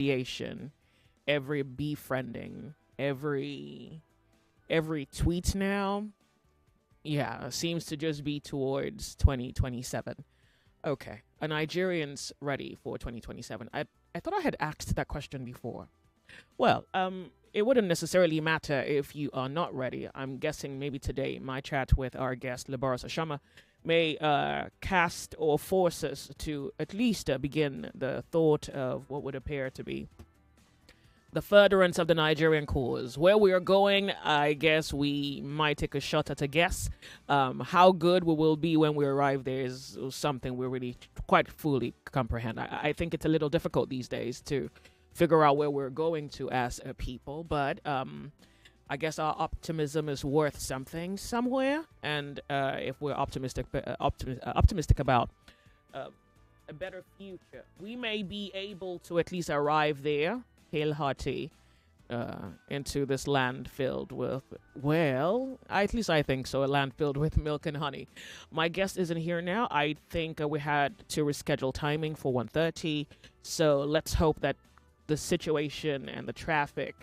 reconciliation, every befriending, every tweet now, yeah, seems to just be towards 2027. Okay, are Nigerians ready for 2027? I thought I had asked that question before. Well, it wouldn't necessarily matter if you are not ready. I'm guessing maybe today my chat with our guest Laboros Ashama may cast or force us to at least begin the thought of what would appear to be the furtherance of the Nigerian cause. Where we are going, I guess we might take a shot at a guess. How good we will be when we arrive there is something we really quite fully comprehend. I think it's a little difficult these days to figure out where we're going to as a people, but I guess our optimism is worth something somewhere, and if we're optimistic about a better future, we may be able to at least arrive there hail hearty into this land filled with, well, at least I think so, a land filled with milk and honey. My guest isn't here now. I think we had to reschedule timing for 1:30, so let's hope that the situation and the traffic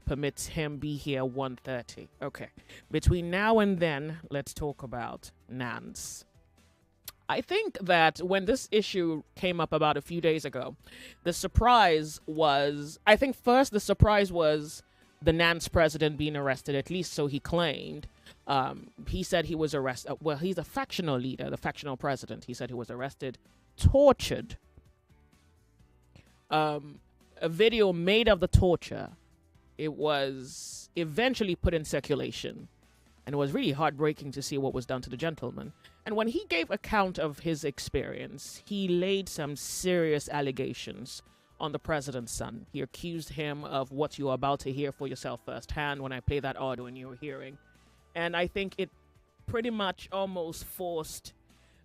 permits him be here 1:30. Okay, between now and then, let's talk about NANS. I think that when this issue came up about a few days ago, the surprise was, I think first the surprise was the NANS president being arrested, at least so he claimed. He said he was arrested. Well, he's a factional leader, the factional president. He said he was arrested, tortured. A video made of the torture, it was eventually put in circulation. And it was really heartbreaking to see what was done to the gentleman. And when he gave account of his experience, he laid some serious allegations on the president's son. He accused him of what you are about to hear for yourself firsthand when I play that audio and you're hearing. And I think it pretty much almost forced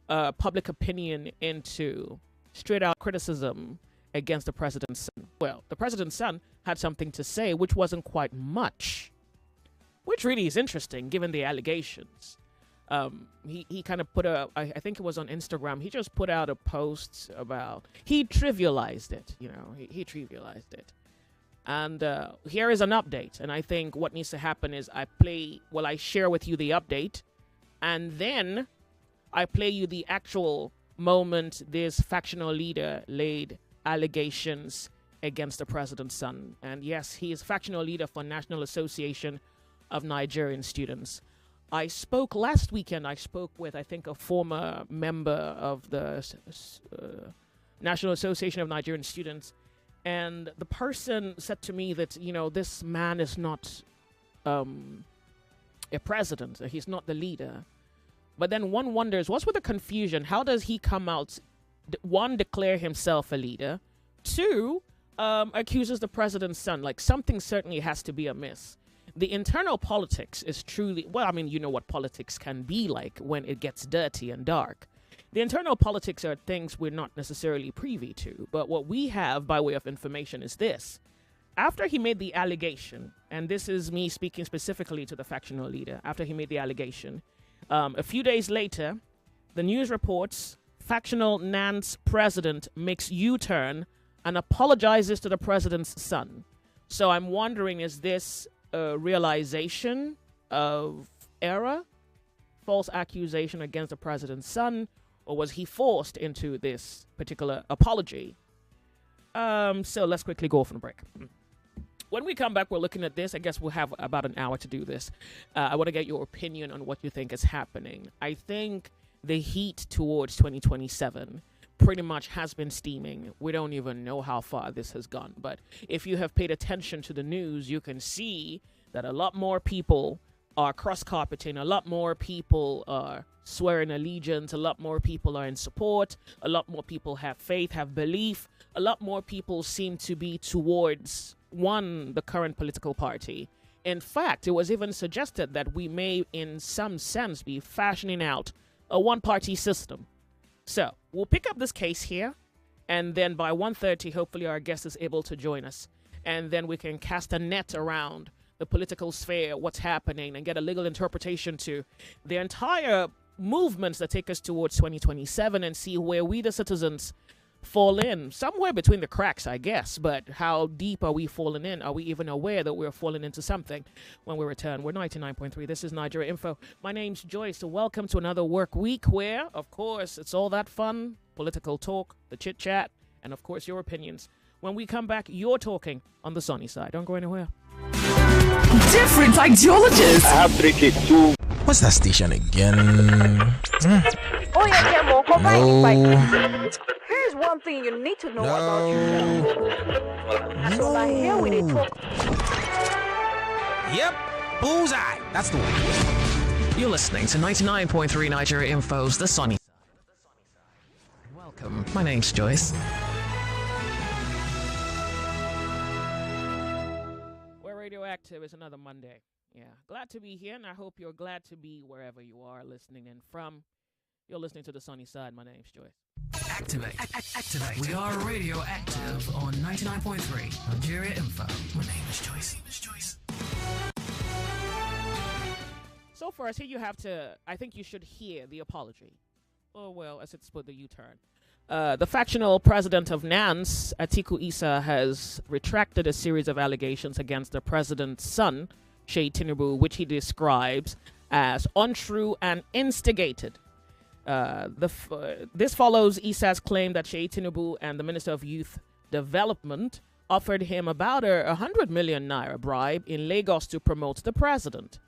public opinion into straight out criticism against the president's son. Well, the president's son had something to say, which wasn't quite much, which really is interesting given the allegations. He kind of put I think it was on Instagram, he just put out a post about, he trivialized it, he trivialized it. And here is an update. And I think what needs to happen is I share with you the update, and then I play you the actual moment this factional leader laid allegations against the president's son. And yes, he is factional leader for National Association of Nigerian Students. I spoke last weekend, with, I think, a former member of the National Association of Nigerian Students, and the person said to me that, this man is not a president, he's not the leader. But then one wonders, what's with the confusion? How does he come out, one, declare himself a leader, two, accuses the president's son? Like, something certainly has to be amiss. The internal politics is truly, well, I mean, you know what politics can be like when it gets dirty and dark. The internal politics are things we're not necessarily privy to, but what we have by way of information is this. After he made the allegation, and this is me speaking specifically to the factional leader, after he made the allegation, a few days later, the news reports factional NANS president makes U-turn and apologizes to the president's son. So I'm wondering, is this a realization of error, false accusation against the president's son, or was he forced into this particular apology? So let's quickly go off on a break. When we come back, we're looking at this. I guess we'll have about an hour to do this. I want to get your opinion on what you think is happening. I think the heat towards 2027 pretty much has been steaming. We don't even know how far this has gone. But if you have paid attention to the news, you can see that a lot more people are cross-carpeting. A lot more people are swearing allegiance. A lot more people are in support. A lot more people have faith, have belief. A lot more people seem to be towards the current political party. In fact, it was even suggested that we may, in some sense, be fashioning out a one-party system. So we'll pick up this case here, and then by 1:30, hopefully our guest is able to join us, and then we can cast a net around the political sphere, what's happening, and get a legal interpretation to the entire movements that take us towards 2027, and see where we, the citizens, fall in somewhere between the cracks, I guess. But how deep are we falling in? Are we even aware that we're falling into something? When we return, we're 99.3. This is Nigeria Info. My name's Joyce. So welcome to another work week where, of course, it's all that fun, political talk, the chit chat, and of course your opinions. When we come back, you're talking on the sunny side. Don't go anywhere. Different ideologies. I have 3 kids too. What's that station again? Oh yeah, Camo, come No. back. Here's one thing you need to know about yourself. So like here we they talk. Yep, bullseye. That's the one. You're listening to 99.3 Nigeria Info's The Sunny Side. Welcome. My name's Joyce. We're radioactive. It's another Monday. Yeah, glad to be here, and I hope you're glad to be wherever you are listening in from. You're listening to the sunny side. My name's Joyce. Activate. Activate. We are radioactive on 99.3 Nigeria Info. My name is Joyce. So first, here you have to, I think you should hear the apology. Oh, well, as it's put the U-turn. The factional president of NANS, Atiku Issa, has retracted a series of allegations against the president's son, Sheyi Tinubu, which he describes as untrue and instigated. This follows Issa's claim that Sheyi Tinubu and the Minister of Youth Development offered him about 100 million naira bribe in Lagos to promote the president.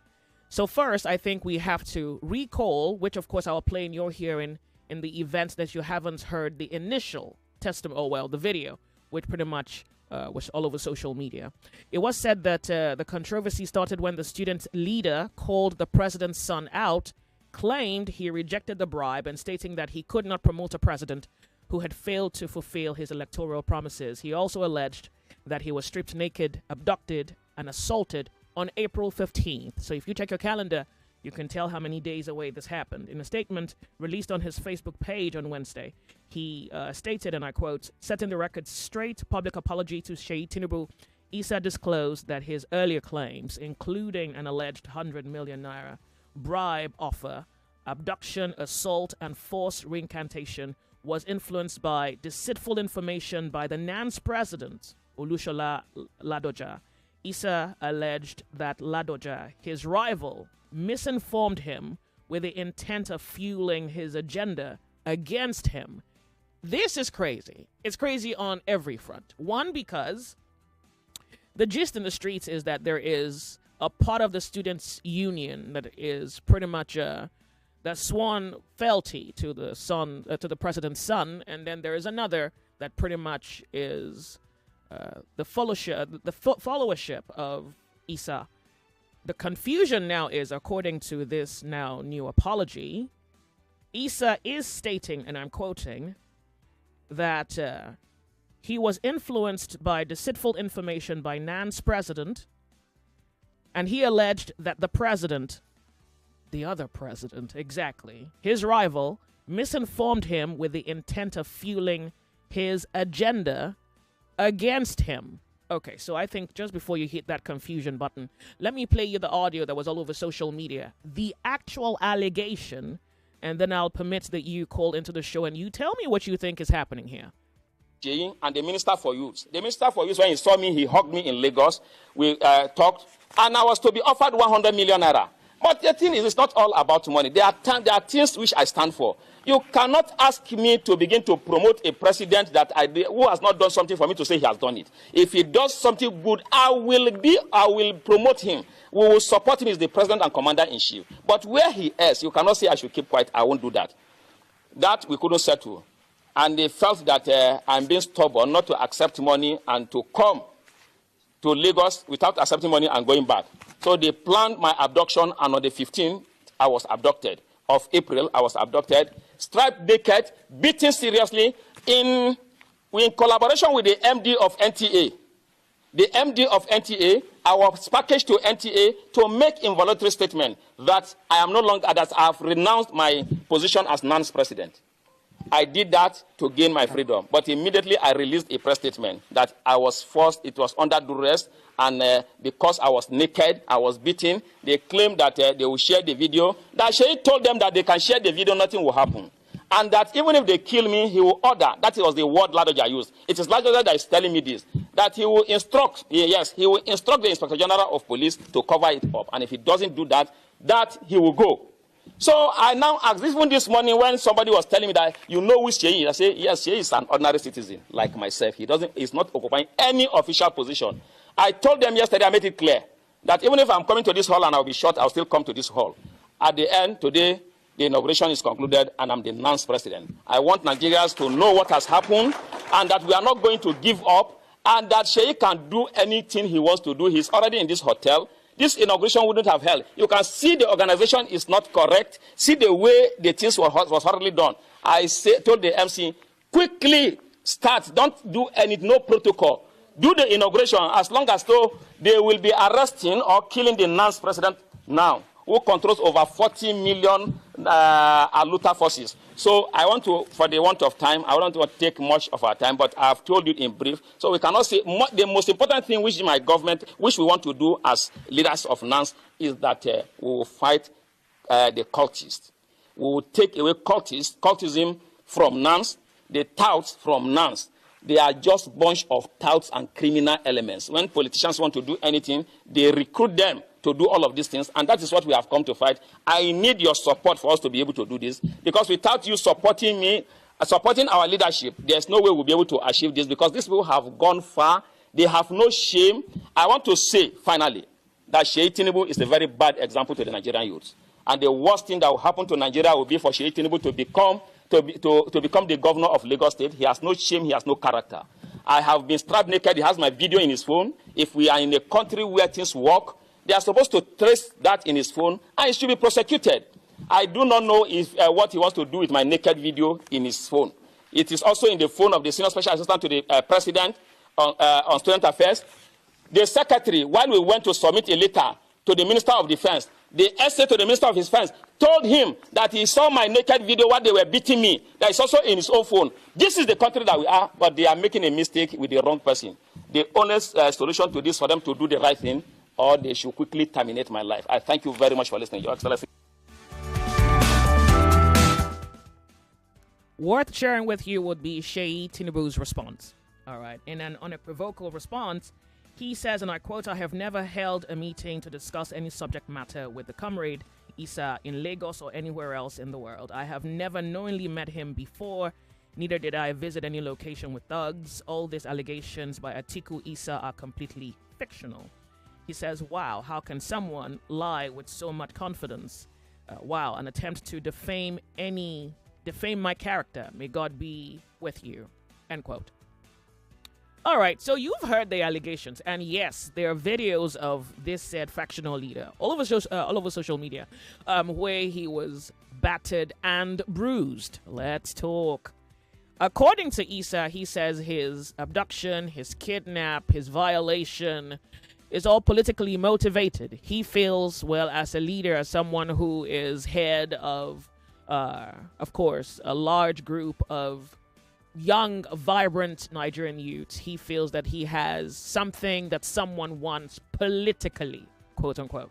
So first, I think we have to recall, which of course I will play in your hearing in the event that you haven't heard the initial testimony, the video, which pretty much was all over social media. It was said that the controversy started when the student leader called the president's son out, claimed he rejected the bribe, and stating that he could not promote a president who had failed to fulfill his electoral promises. He also alleged that he was stripped naked, abducted, and assaulted on April 15th. So if you check your calendar, you can tell how many days away this happened. In a statement released on his Facebook page on Wednesday, he stated, and I quote, "Setting the record straight, public apology to Sheyi Tinubu." Issa disclosed that his earlier claims, including an alleged 100 million naira bribe offer, abduction, assault, and forced reincantation, was influenced by deceitful information by the NANS president, Olusola Ladoja. Issa alleged that Ladoja, his rival, misinformed him with the intent of fueling his agenda against him. This is crazy. It's crazy on every front. One, because the gist in the streets is that there is a part of the students' union that is pretty much that sworn fealty to the son, to the president's son, and then there is another that pretty much is the followership of Issa. The confusion now is, according to this now new apology, Issa is stating, and I'm quoting, that he was influenced by deceitful information by NANS president, and he alleged that the president, the other president, exactly, his rival, misinformed him with the intent of fueling his agenda against him. Okay, so I think just before you hit that confusion button, let me play you the audio that was all over social media, the actual allegation, and then I'll permit that you call into the show and you tell me what you think is happening here. And the Minister for Youth. The Minister for Youth, when he saw me, he hugged me in Lagos. We talked, and I was to be offered 100 million naira. But the thing is, it's not all about money. There are things which I stand for. You cannot ask me to begin to promote a president who has not done something for me to say he has done it. If he does something good, I will promote him. We will support him as the president and commander-in-chief. But where he is, you cannot say I should keep quiet. I won't do that. That we couldn't settle. And they felt that I'm being stubborn not to accept money and to come to Lagos without accepting money and going back. So they planned my abduction, and on the 15th, I was abducted. Of April, I was abducted, stripped naked, beaten seriously in collaboration with the MD of NTA. The MD of NTA, I was packaged to NTA to make involuntary statement that I am no longer, that I have renounced my position as NANS president. I did that to gain my freedom, but immediately I released a press statement that I was forced, it was under duress, and because I was naked, I was beaten. They claimed that they will share the video. That Sheyi told them that they can share the video, nothing will happen. And that even if they kill me, he will order. That was the word Ladoja used. It is Ladoja that is telling me this, that he will instruct, yes, he will instruct the Inspector General of Police to cover it up. And if he doesn't do that, that he will go. So I now asked, even this morning when somebody was telling me that, you know who Sheyi is, I say, yes, Sheyi is an ordinary citizen like myself. He's not occupying any official position. I told them yesterday, I made it clear, that even if I'm coming to this hall and I'll be shot, I'll still come to this hall. At the end, today, the inauguration is concluded and I'm the NANS president. I want Nigerians to know what has happened and that we are not going to give up and that Sheyi can do anything he wants to do. He's already in this hotel. This inauguration wouldn't have held. You can see the organization is not correct. See the way the things was hardly done. I told the MC, quickly start. Don't do no protocol. Do the inauguration as long as though they will be arresting or killing the NANS president now, who controls over 40 million Aluta forces. So I want to, for the want of time, I don't want to take much of our time, but I've told you in brief. So we cannot say, the most important thing which my government, which we want to do as leaders of NANS, is that we will fight the cultists. We will take away cultism from NANS, the touts from NANS. They are just a bunch of touts and criminal elements. When politicians want to do anything, they recruit them to do all of these things, and that is what we have come to fight. I need your support for us to be able to do this, because without you supporting me, supporting our leadership, there's no way we'll be able to achieve this, because these people have gone far. They have no shame. I want to say, finally, that Sheyi Tinubu is a very bad example to the Nigerian youths. And the worst thing that will happen to Nigeria will be for Sheyi Tinubu to become the governor of Lagos State. He has no shame. He has no character. I have been strapped naked. He has my video in his phone. If we are in a country where things work, they are supposed to trace that in his phone, and he should be prosecuted. I do not know if what he wants to do with my naked video in his phone. It is also in the phone of the Senior Special Assistant to the President on Student Affairs. The Secretary, while we went to submit a letter to the Minister of Defense, the essay to the Minister of Defense told him that he saw my naked video while they were beating me. That is also in his own phone. This is the country that we are, but they are making a mistake with the wrong person. The honest solution to this for them to do the right thing, or they should quickly terminate my life. I thank you very much for listening, Your Excellency. Worth sharing with you would be Sheyi Tinubu's response. All right. In an unequivocal response, he says, and I quote, "I have never held a meeting to discuss any subject matter with the comrade Issa in Lagos or anywhere else in the world. I have never knowingly met him before. Neither did I visit any location with thugs. All these allegations by Atiku Issa are completely fictional." He says, wow, how can someone lie with so much confidence? Wow, an attempt to defame my character. May God be with you. End quote. All right, so you've heard the allegations, and yes, there are videos of this said factional leader all over social media, where he was battered and bruised. Let's talk. According to Issa, he says his abduction, his kidnap, his violation is all politically motivated. He feels, well, as a leader, as someone who is head of course, a large group of young, vibrant Nigerian youths, he feels that he has something that someone wants politically, quote unquote.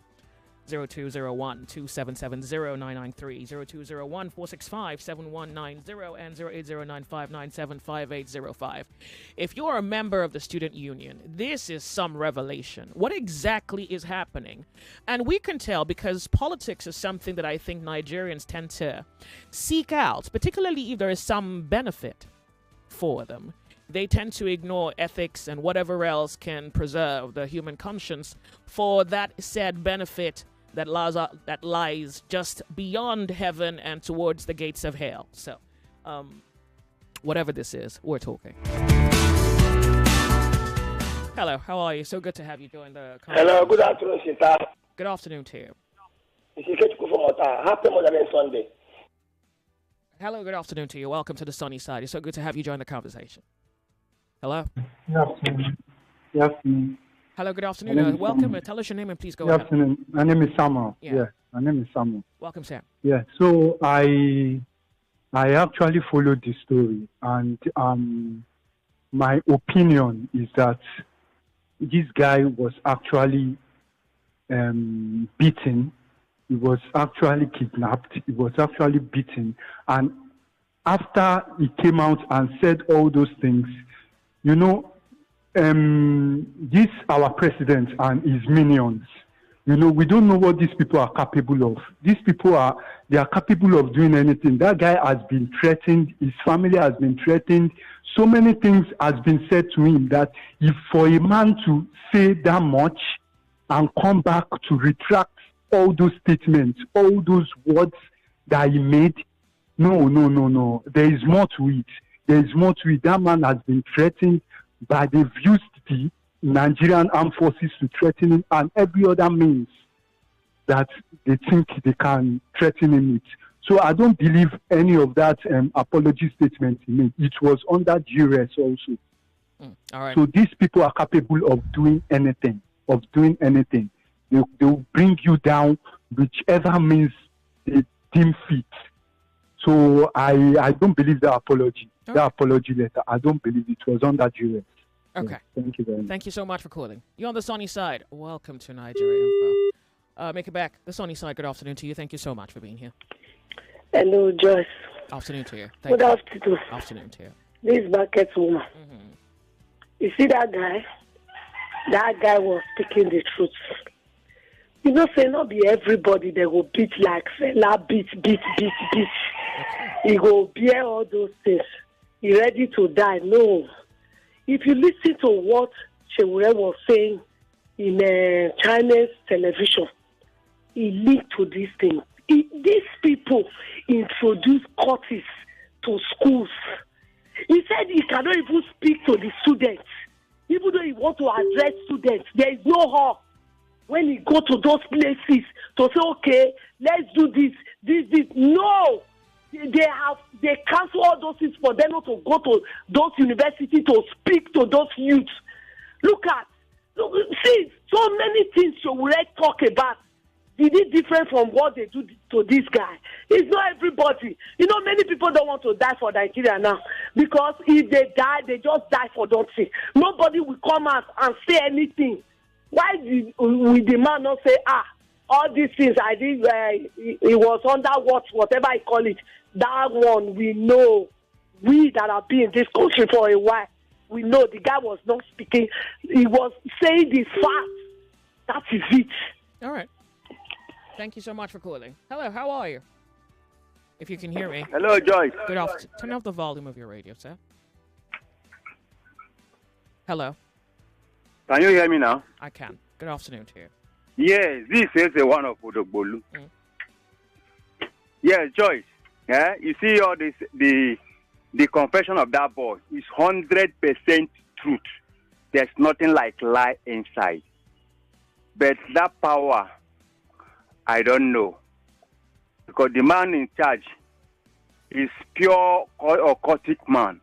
0201-2770-993, 0201-465-7190, and 08095975805. If you're a member of the student union, this is some revelation. What exactly is happening? And we can tell because politics is something that I think Nigerians tend to seek out, particularly if there is some benefit for them. They tend to ignore ethics and whatever else can preserve the human conscience for that said benefit that lies just beyond heaven and towards the gates of hell. So, whatever this is, we're talking. Hello, how are you? So good to have you join the conversation. Hello, good afternoon, Sita. Good afternoon to you. Happy Mother's Sunday. Hello, good afternoon to you. Welcome to the sunny side. It's so good to have you join the conversation. Hello? Good afternoon. Good afternoon. Hello, good afternoon. Welcome. Tell us your name and please go ahead. Good afternoon. My name is Samuel. Yeah, my name is Samuel. Welcome, Sam. Yeah, so I actually followed the story, and my opinion is that this guy was actually beaten. He was actually kidnapped. He was actually beaten. And after he came out and said all those things, you know, this our president and his minions, you know, we don't know what these people are capable of. These people they are capable of doing anything. That guy has been threatened. His family has been threatened. So many things has been said to him that if for a man to say that much and come back to retract all those statements, all those words that he made, no. There is more to it. There is more to it. That man has been threatened, but they've used the Nigerian armed forces to threaten him and every other means that they think they can threaten him with. So I don't believe any of that apology statement he made. It was under duress also. All right. So these people are capable of doing anything. They will bring you down whichever means they deem fit. So I don't believe the apology. Oh. The apology letter, I don't believe it was under duress. Okay. Yeah, thank you very much. Thank you so much for calling. You're on the sunny side. Welcome to Nigeria Info. Make it back. The sunny side, good afternoon to you. Thank you so much for being here. Hello, Joyce. Afternoon to you. Good afternoon. Afternoon to you. This is Bucket Woman. Mm-hmm. You see that guy? That guy was speaking the truth. You know, say not be everybody they go beat like fella, beat. Okay. He go bear all those things. He ready to die. No. If you listen to what Shewure was saying in Chinese television, he linked to this thing. These people introduce courses to schools. He said he cannot even speak to the students. Even though he wants to address students, there is no harm when he go to those places to say, okay, let's do this. No! They cancel all those things for them not to go to those universities to speak to those youths. See, so many things you will talk about. Did it different from what they do to this guy? It's not everybody. You know, many people don't want to die for Nigeria now because if they die, they just die for nothing. Nobody will come out and say anything. Why will the man not say, all these things I did, it was under whatever I call it, that one we know. We that have been in this country for a while, we know the guy was not speaking. He was saying the fact. That is it. All right. Thank you so much for calling. Hello, how are you? If you can hear me. Hello, Joyce. Good afternoon. Turn off the volume of your radio, sir. Hello. Can you hear me now? I can. Good afternoon to you. Yes, this is the one of Odogbolu. Yes, Joyce. Yeah, you see all this, the confession of that boy is 100% truth. There's nothing like lie inside. But that power, I don't know. Because the man in charge is pure occultic man.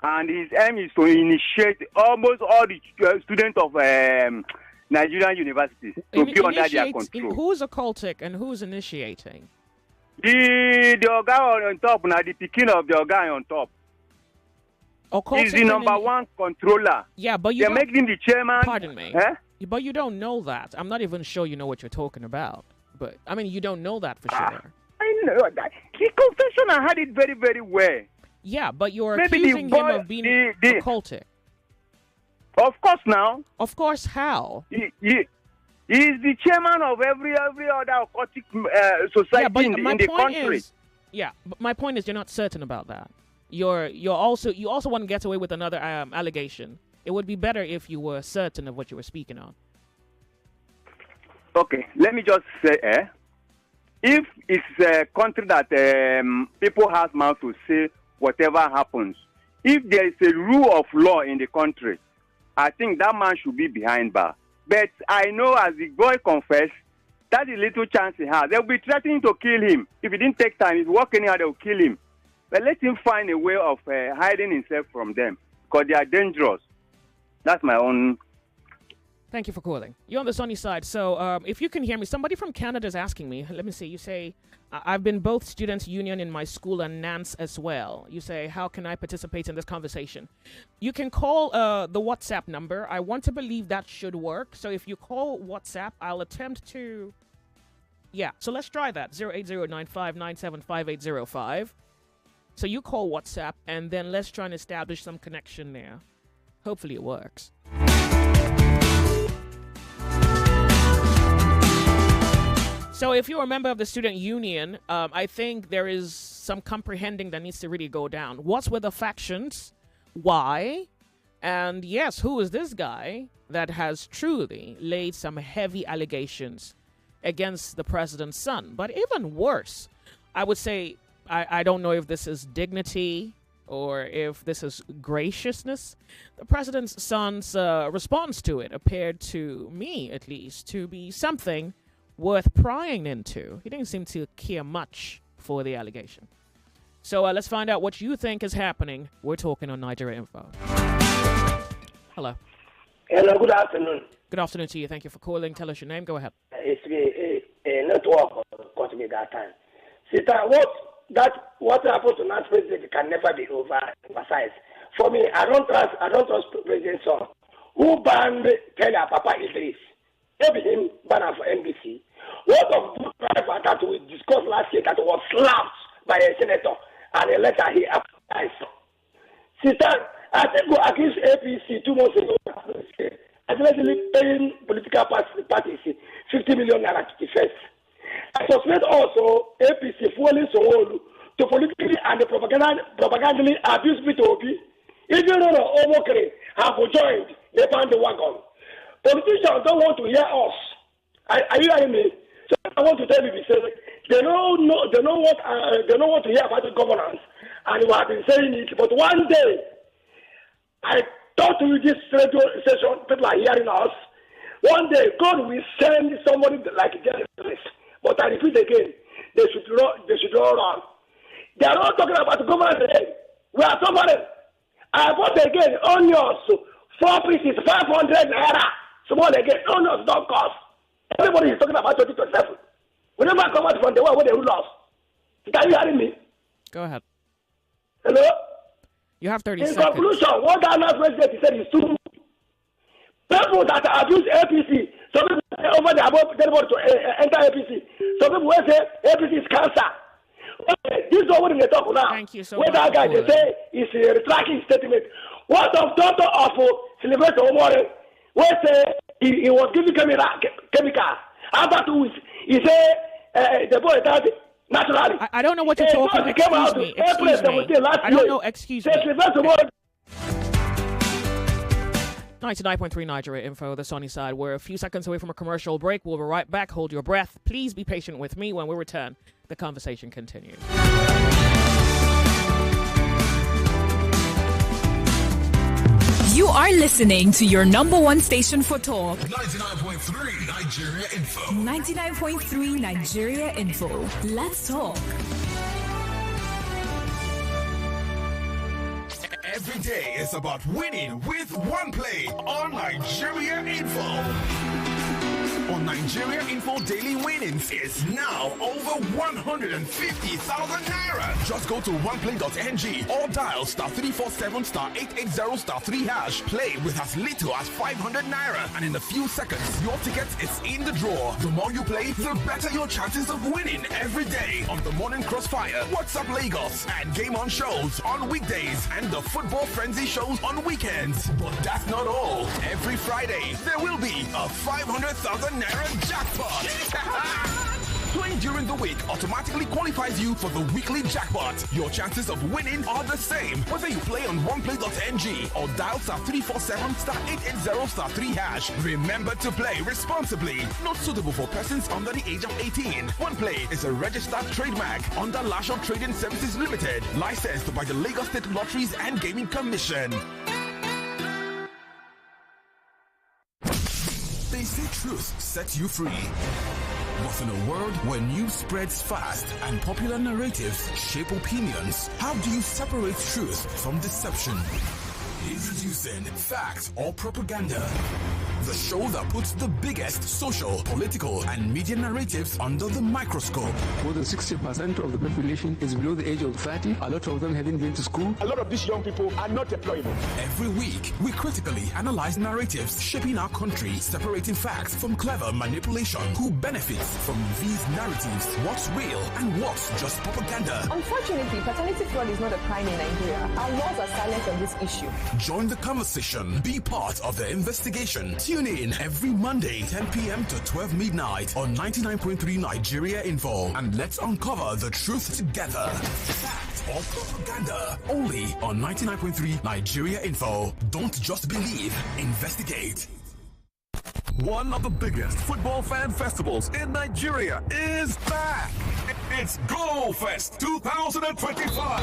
And his aim is to initiate almost all the students of Nigerian universities to be under their control. Who's occultic and who's initiating? The guy on top, now the picking of the guy on top. Occultic He's the number one controller. Yeah, but they're making him the chairman. Pardon me. But you don't know that. I'm not even sure you know what you're talking about. But, I mean, you don't know that for sure. I know that. The confession, I had it very, very well. Yeah, but you're Maybe accusing him of being occultic. Of course now. Of course, how? He is the chairman of every other occultic society in the country. But my point is you're not certain about that. You also want to get away with another allegation. It would be better if you were certain of what you were speaking on. Okay, let me just say, if it's a country that people have mouth to say whatever happens, if there is a rule of law in the country, I think that man should be behind bar. But I know as the boy confessed, that is little chance he has. They'll be threatening to kill him. If he didn't take time, he's working out, they'll kill him. But let him find a way of hiding himself from them because they are dangerous. That's my own. Thank you for calling. You're on the sunny side. So if you can hear me, somebody from Canada is asking me. Let me see. You say, I've been both students' union in my school and NANS as well. You say, how can I participate in this conversation? You can call the WhatsApp number. I want to believe that should work. So if you call WhatsApp, I'll attempt to... Yeah, so let's try that. 08095975805. So you call WhatsApp, and then let's try and establish some connection there. Hopefully it works. So if you're a member of the student union, I think there is some comprehending that needs to really go down. What's with the factions? Why? And yes, who is this guy that has truly laid some heavy allegations against the president's son? But even worse, I would say, I don't know if this is dignity or if this is graciousness. The president's son's response to it appeared to me, at least, to be something worth prying into. He didn't seem to care much for the allegation. So let's find out what you think is happening. We're talking on Nigeria Info. Hello. Hello, good afternoon. Good afternoon to you. Thank you for calling. Tell us your name. Go ahead. It's a network caught me that time. Sister, what happened to NANS president can never be overemphasized. For me, I don't trust President Son. Who banned Taylor Papa Idris? Maybe him banned for NBC. What of the private that we discussed last year that was slapped by a senator and a letter he applied? Sister, I think we accused APC 2 months ago allegedly paying political parties 50 million naira to defense. I suspect also APC fueling Sowolu to politically and propagandally abuse P2B. Even though Omokre have joined the bandwagon. Politicians don't want to hear us. Are you hearing me? So I want to tell you this. They don't want to hear about the governance, and we have been saying it. But one day, I talk to you this radio station, people are hearing us. One day, God will send somebody like Genesis. But I repeat again, they should all run. They are not talking about the government again. We are suffering. I bought again onions, 4 pieces, 500 naira. Small again, onions don't cost. Everybody is talking about 2027. We never come out from the one where they rule us. Are you hearing me? Go ahead. Hello? You have 30 In seconds. conclusion, what the NANS president said is true. People that abuse APC, some people say over the above to enter APC. Some people will say APC is cancer. Okay, this is what they talk now. Thank you so When much. that guy, they say, is a retracting statement. What of daughter of Sylvester Omore, where say he was giving chemical. After 2 weeks, he say the boy died naturally. I don't know what you're talking about. Excuse me. I don't know. Excuse me. 99.3 Nigeria Info, the sunny side. We're a few seconds away from a commercial break. We'll be right back. Hold your breath. Please be patient with me. When we return, the conversation continues. You are listening to your number one station for talk. 99.3 Nigeria Info. 99.3 Nigeria Info. Let's talk. Every day is about winning with one play on Nigeria Info. On Nigeria Info, daily winnings is now over 150,000 naira. Just go to oneplay.ng or dial *347 *880 *3 hash. Play with as little as 500 naira, and in a few seconds, your ticket is in the draw. The more you play, the better your chances of winning every day on the Morning Crossfire, WhatsApp Lagos, and Game On shows on weekdays, and the Football Frenzy shows on weekends. But that's not all. Every Friday, there will be a 500,000 naira jackpot. Playing during the week automatically qualifies you for the weekly jackpot. Your chances of winning are the same whether you play on oneplay.ng or dial *347 *880 *3 hash. Remember to play responsibly. Not suitable for persons under the age of 18. OnePlay is a registered trademark under Lasho Trading Services Limited, licensed by the Lagos State Lotteries and Gaming Commission. They say truth sets you free. But in a world where news spreads fast and popular narratives shape opinions, how do you separate truth from deception? Introducing Fact or Propaganda, the show that puts the biggest social, political, and media narratives under the microscope. More than 60% of the population is below the age of 30. A lot of them haven't been to school. A lot of these young people are not employable. Every week, we critically analyze narratives shaping our country, separating facts from clever manipulation. Who benefits from these narratives? What's real and what's just propaganda? Unfortunately, paternity fraud is not a crime in Nigeria. Our laws are silent on this issue. Join the conversation. Be part of the investigation. Tune in every Monday, 10 p.m. to 12 midnight on 99.3 Nigeria Info. And let's uncover the truth together. Fact or propaganda. Only on 99.3 Nigeria Info. Don't just believe, investigate. One of the biggest football fan festivals in Nigeria is back. It's Go Fest 2025.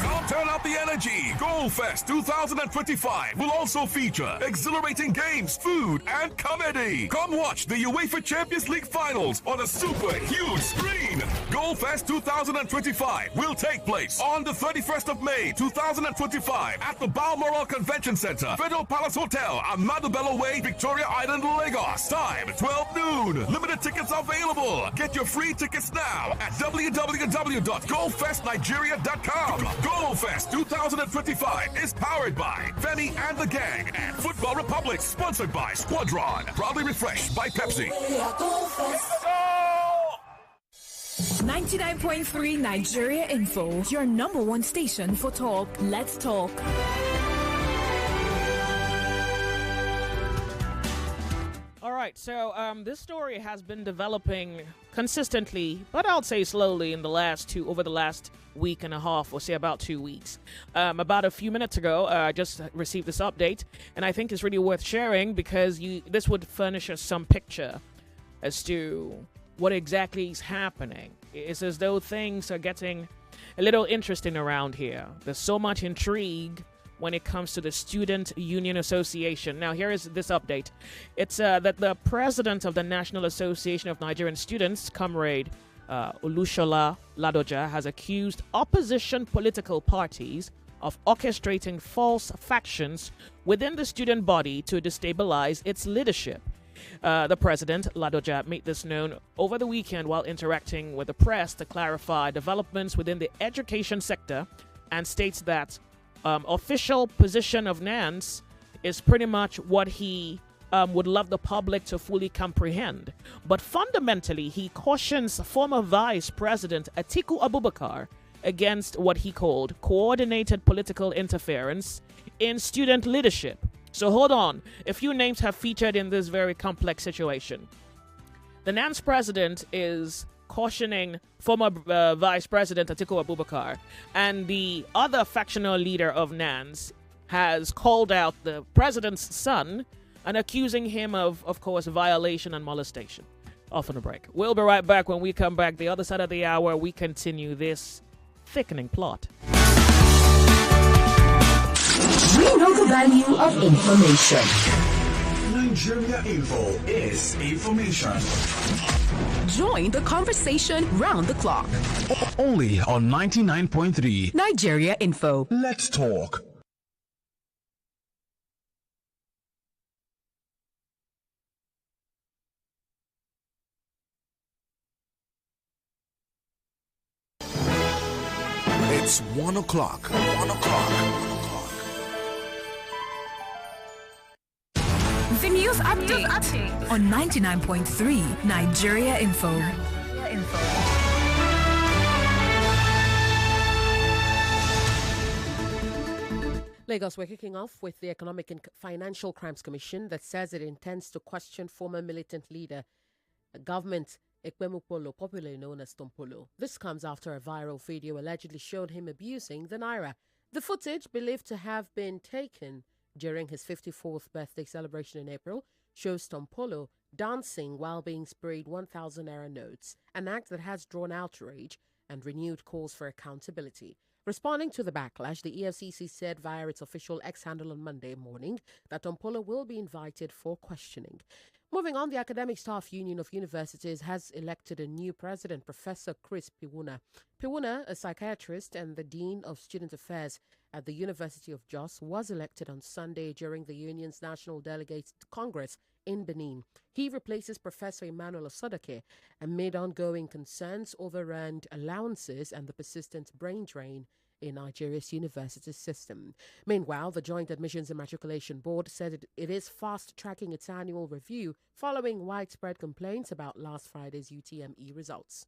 Come turn up the energy. Go Fest 2025 will also feature exhilarating games, food, and comedy. Come watch the UEFA Champions League finals on a super huge screen. Go Fest 2025 will take place on the 31st of May 2025 at the Balmoral Convention Center, Federal Palace Hotel, Ahmadu Bello Way, Victoria Island, Lagos. Time 12 noon. Limited tickets available. Get your free tickets now at www.gofestnigeria.com. Go Fest 2025 is powered by Femi and the Gang and Football Republic, sponsored by Squadron, proudly refreshed by Pepsi. 99.3 Nigeria Info, your number one station for talk. Let's talk. All right, so this story has been developing consistently, but I'll say slowly over the last week and a half, or say about 2 weeks. About a few minutes ago, I just received this update, and I think it's really worth sharing because this would furnish us some picture as to what exactly is happening. It's as though things are getting a little interesting around here. There's so much intrigue when it comes to the Student Union Association. Now, here is this update. It's that the president of the National Association of Nigerian Students, Comrade Olushola Ladoja, has accused opposition political parties of orchestrating false factions within the student body to destabilize its leadership. The president, Ladoja, made this known over the weekend while interacting with the press to clarify developments within the education sector, and states that official position of NANS is pretty much what he would love the public to fully comprehend. But fundamentally, he cautions former Vice President Atiku Abubakar against what he called coordinated political interference in student leadership. So hold on, a few names have featured in this very complex situation. The NANS president is cautioning former Vice President Atiku Abubakar, and the other factional leader of NANS has called out the president's son and accusing him of course, violation and molestation. Off on a break. We'll be right back. When we come back, the other side of the hour, we continue this thickening plot. We know the value of information. Nigeria Info is information. Join the conversation round the clock. Only on 99.3 Nigeria Info. Let's talk. It's 1 o'clock. 1 o'clock. The news update on 99.3 Nigeria Info. Lagos, we're kicking off with the Economic and Financial Crimes Commission that says it intends to question former militant leader, government Ekpemukpolo, popularly known as Tompolo. This comes after a viral video allegedly showed him abusing the Naira. The footage, believed to have been taken during his 54th birthday celebration in April, shows Tompolo dancing while being sprayed 1,000 Naira notes, an act that has drawn outrage and renewed calls for accountability. Responding to the backlash, the EFCC said via its official X handle on Monday morning that Tompolo will be invited for questioning. Moving on, the Academic Staff Union of Universities has elected a new president, Professor Chris Piwuna. Piwuna, a psychiatrist and the Dean of Student Affairs at the University of Jos, was elected on Sunday during the union's National Delegates Congress in Benin. He replaces Professor Emmanuel Osodake amid ongoing concerns over earned allowances and the persistent brain drain in Nigeria's university system. Meanwhile, the Joint Admissions and Matriculation Board said it is fast-tracking its annual review following widespread complaints about last Friday's UTME results.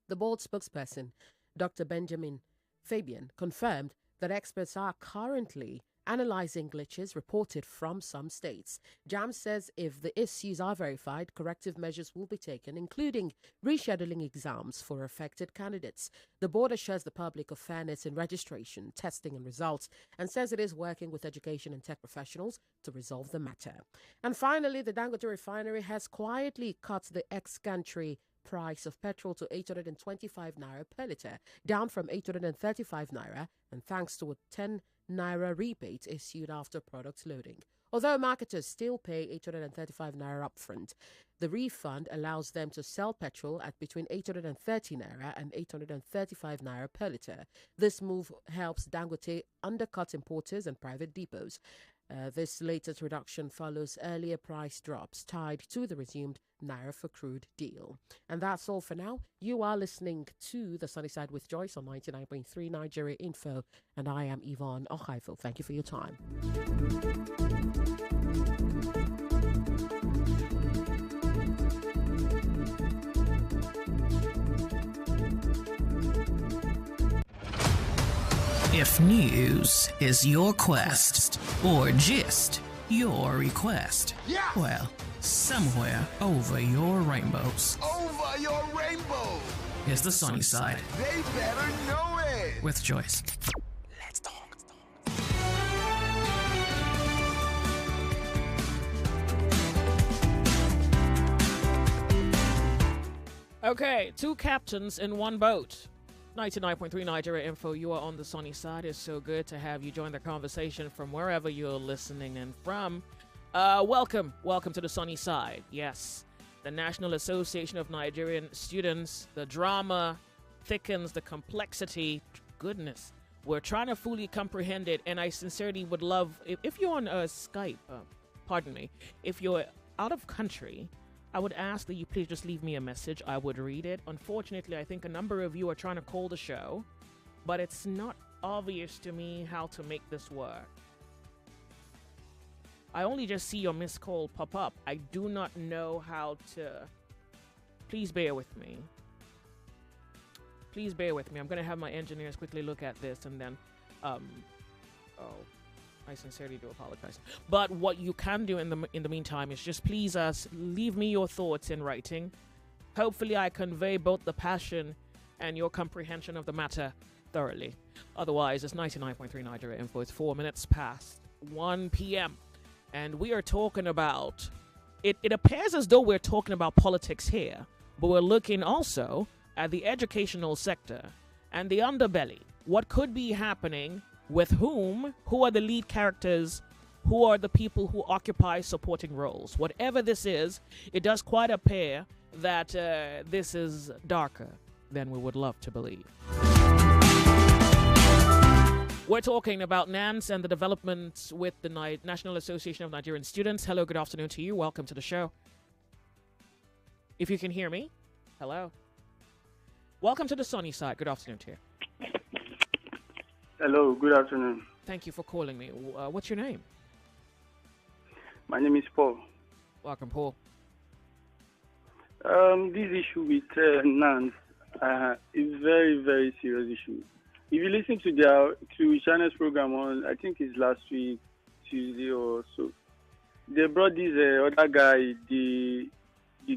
The board spokesperson, Dr. Benjamin Fabian, confirmed that experts are currently analyzing glitches reported from some states. JAM says if the issues are verified, corrective measures will be taken, including rescheduling exams for affected candidates. The board assures the public of fairness in registration, testing and results, and says it is working with education and tech professionals to resolve the matter. And finally, the Dangote refinery has quietly cut the ex-country price of petrol to 825 naira per litre, down from 835 naira, and thanks to a 10 naira rebate issued after product loading. Although marketers still pay 835 naira upfront, the refund allows them to sell petrol at between 830 naira and 835 naira per litre. This move helps Dangote undercut importers and private depots. This latest reduction follows earlier price drops tied to the resumed Naira for crude deal. And that's all for now. You are listening to The Sunny Side with Joyce on 99.3 Nigeria Info, and I am Yvonne Ohaifo. Thank you for your time. If news is your quest, or gist your request, well, somewhere over your rainbows. Over your rainbow. Is The Sunny Side. They better know it. With Joyce. Let's talk. Okay, two captains in one boat. 99.3 Nigeria Info, you are on The Sunny Side. It's so good to have you join the conversation from wherever you're listening in from. Welcome to The Sunny Side. Yes, the National Association of Nigerian Students. The drama thickens, the complexity. Goodness, we're trying to fully comprehend it, and I sincerely would love, if you're on Skype, if you're out of country, I would ask that you please just leave me a message. I would read it. Unfortunately, I think a number of you are trying to call the show, but it's not obvious to me how to make this work. I only just see your missed call pop up. I do not know how to... Please bear with me. Please bear with me. I'm going to have my engineers quickly look at this and then... I sincerely do apologize. But what you can do in the meantime is just please leave me your thoughts in writing. Hopefully I convey both the passion and your comprehension of the matter thoroughly. Otherwise, it's 99.3 Nigeria Info. It's 4 minutes past 1 p.m. And we are talking about... It appears as though we're talking about politics here, but we're looking also at the educational sector and the underbelly. What could be happening... with whom, who are the lead characters, who are the people who occupy supporting roles. Whatever this is, it does quite appear that this is darker than we would love to believe. We're talking about NANS and the developments with the National Association of Nigerian Students. Hello, good afternoon to you. Welcome to the show. If you can hear me, hello. Welcome to the Sunny Side. Good afternoon to you. Hello, good afternoon. Thank you for calling me. What's your name? My name is Paul. Welcome, Paul. This issue with NANS is very, very serious issue. If you listen to China's program on, I think it's last week, Tuesday or so, they brought this other guy, the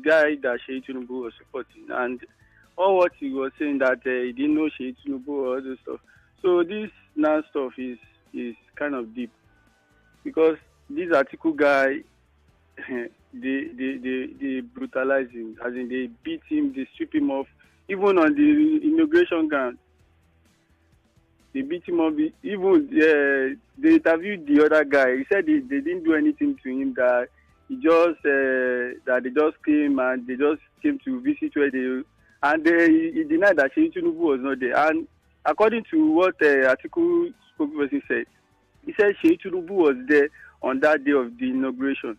guy that Sheyi Tinubu was supporting, and all what he was saying that he didn't know Sheyi Tinubu or other stuff. So this NANS stuff is kind of deep because this article guy, they brutalize him, as in they beat him, they strip him off, even on the immigration ground. They beat him up. Even they interviewed the other guy. He said they didn't do anything to him, that It just that they just came and they just came to visit where they, and he denied that Sheyi Tinubu was not there. And according to what article spokesperson said, he said Sheyi Tinubu was there on that day of the inauguration,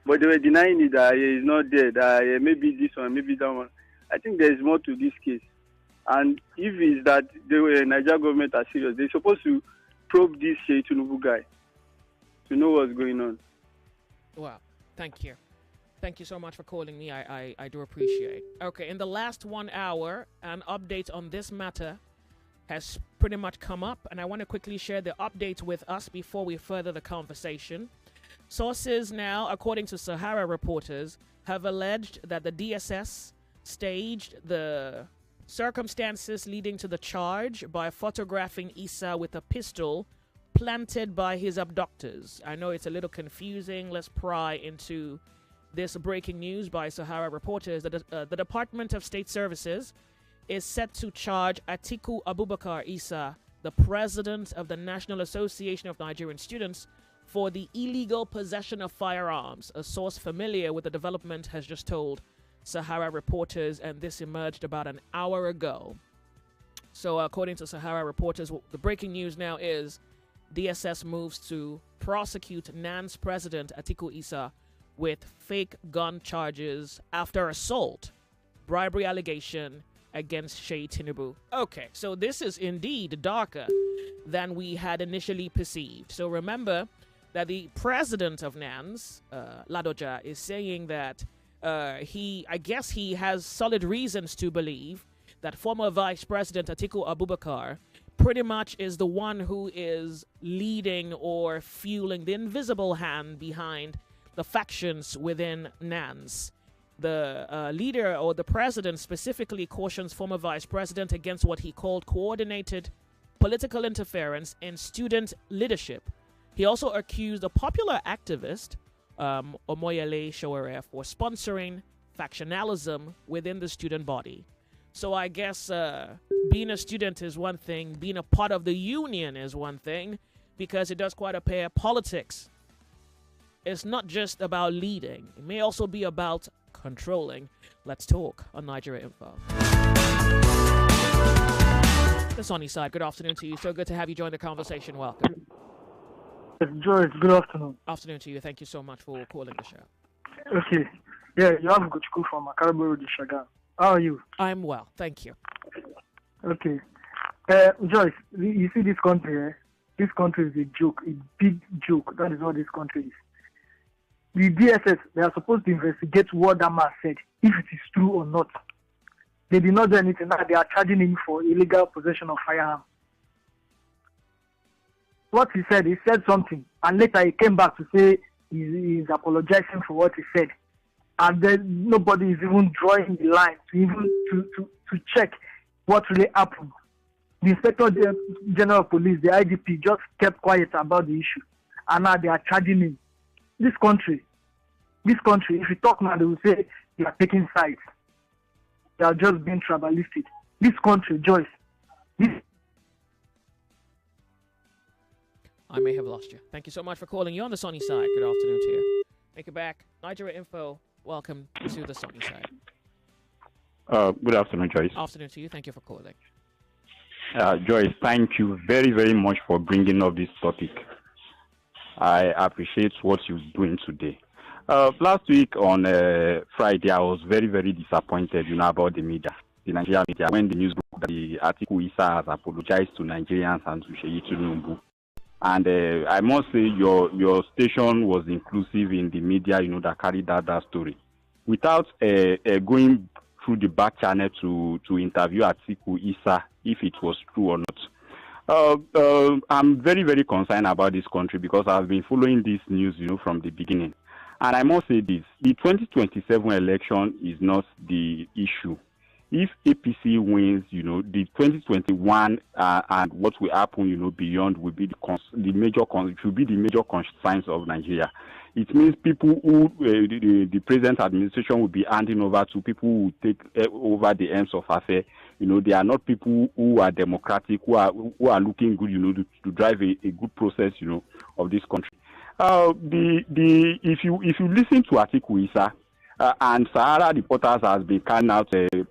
but they were denying it that he is not there. That maybe this one, maybe that one. I think there is more to this case. And if it's that the Nigeria government are serious, they're supposed to probe this Sheyi Tinubu guy to know what's going on. Wow. Thank you. Thank you so much for calling me. I do appreciate. Okay, in the last 1 hour, an update on this matter has pretty much come up, and I want to quickly share the updates with us before we further the conversation. Sources now, according to Sahara reporters, have alleged that the DSS staged the circumstances leading to the charge by photographing Issa with a pistol planted by his abductors. I know it's a little confusing. Let's pry into this breaking news by Sahara reporters. The Department of State Services is set to charge Atiku Abubakar Issa, the president of the National Association of Nigerian Students, for the illegal possession of firearms. A source familiar with the development has just told Sahara reporters, and this emerged about an hour ago. So according to Sahara reporters, the breaking news now is DSS moves to prosecute NANS president Atiku Issa with fake gun charges after assault, bribery allegation against Sheyi Tinubu. Okay, so this is indeed darker than we had initially perceived. So remember that the president of NANS, Ladoja, is saying that I guess he has solid reasons to believe that former Vice President Atiku Abubakar pretty much is the one who is leading or fueling the invisible hand behind the factions within NANS. The leader, or the president, specifically cautions former Vice President against what he called coordinated political interference in student leadership. He also accused a popular activist, Omoyele Sowore, for sponsoring factionalism within the student body. So I guess being a student is one thing, being a part of the union is one thing, because it does quite appear politics. It's not just about leading. It may also be about controlling. Let's talk on Nigeria Info. The Sunny Side, good afternoon to you. So good to have you join the conversation. Welcome. Joyce, good afternoon. Afternoon to you. Thank you so much for calling the show. Okay. Yeah, you have Gochku from Akarabo Road, Shagan. How are you? I'm well, thank you. Okay. Joyce, you see this country, this country is a joke, a big joke. That is what this country is. The DSS, they are supposed to investigate what that man said, if it is true or not. They did not do anything. Now they are charging him for illegal possession of firearms. What he said something, and later he came back to say he's apologizing for what he said. And then nobody is even drawing the line to check what really happened. The Inspector General of Police, the IGP, just kept quiet about the issue. And now they are charging him. This country, if you talk now, they will say they are taking sides. They are just being tribalistic. This country, Joyce, I may have lost you. Thank you so much for calling. You're on the Sunny Side. Good afternoon to you. Make it back. Nigeria Info, welcome to the Sunny Side. Good afternoon, Joyce. Afternoon to you. Thank you for calling. Joyce, thank you very, very much for bringing up this topic. I appreciate what you're doing today. Last week on Friday, I was very, very disappointed, about the media, the Nigerian media, when the news broke that the Atiku Issa has apologized to Nigerians and to Sheyi Tinubu. And I must say your station was inclusive in the media, that carried out that story. Without going through the back channel to interview Atiku Issa, if it was true or not. I'm very, very concerned about this country because I've been following this news, from the beginning. And I must say this, the 2027 election is not the issue. If APC wins, the 2021 and what will happen, beyond will be the major concerns of Nigeria. It means people who the present administration will be handing over to people who take over the ends of affairs. They are not people who are democratic, who are looking good, to drive a good process, of this country. If you listen to Atiku Issa, and Sahara Reporters has been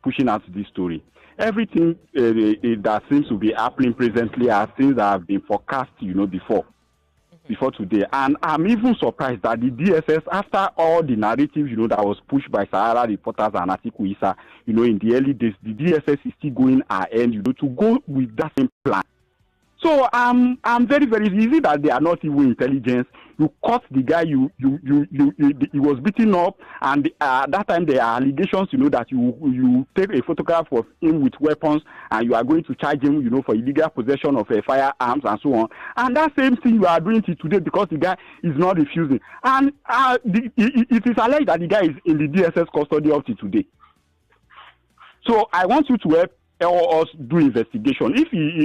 pushing out this story, everything that seems to be happening presently are things that have been forecast, before today. And I'm even surprised that the DSS, after all the narrative, that was pushed by Sahara Reporters and Atiku Issa, in the early days, the DSS is still going ahead, to go with that same plan. So I'm very, very easy that they are not even intelligence. You caught the guy, he was beaten up, and at that time there are allegations, that you take a photograph of him with weapons, and you are going to charge him, for illegal possession of firearms and so on. And that same thing you are doing today because the guy is not refusing. And it is alleged that the guy is in the DSS custody up to today. So I want you to help us do investigation.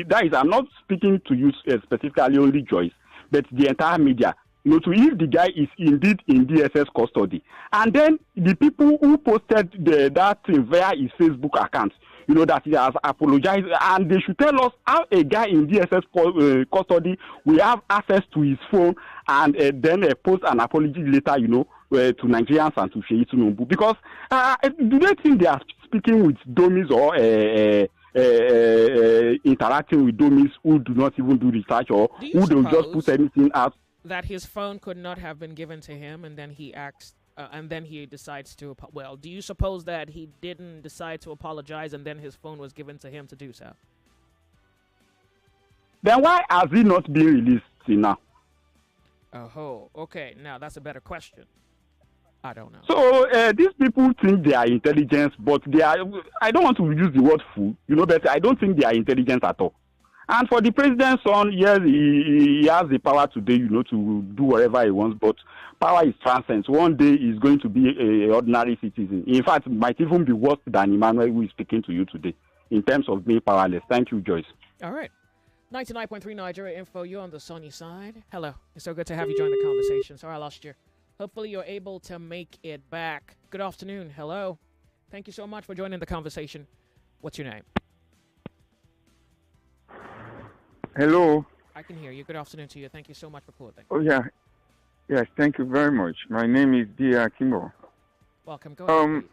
That is, I'm not speaking to you specifically only Joyce, but the entire media, to if the guy is indeed in DSS custody. And then the people who posted that thing via his Facebook account, that he has apologized, and they should tell us how a guy in DSS custody will have access to his phone and then post an apology later, to Nigerians and to Sheyi Tinubu. Because do they think they are speaking with dummies or interacting with dummies who do not even do research or who don't just put anything out? That his phone could not have been given to him, and then he acts, and then he decides to. Well, do you suppose that he didn't decide to apologize, and then his phone was given to him to do so? Then why has he not been released now? Oh, okay. Now that's a better question. I don't know. So these people think they are intelligent, but they are. I don't want to use the word fool, but I don't think they are intelligent at all. And for the president's son, yes, he has the power today, to do whatever he wants, but power is transcends. One day he's going to be an ordinary citizen. In fact, it might even be worse than Emmanuel, who is speaking to you today, in terms of being powerless. Thank you, Joyce. All right. 99.3 Nigeria Info, you're on the sunny side. Hello. It's so good to have you join the conversation. Sorry I lost you. Hopefully you're able to make it back. Good afternoon. Hello. Thank you so much for joining the conversation. What's your name? Hello. I can hear you. Good afternoon to you. Thank you so much for calling. Oh, yeah. Yes, thank you very much. My name is Dia Kimbo. Welcome. Go ahead.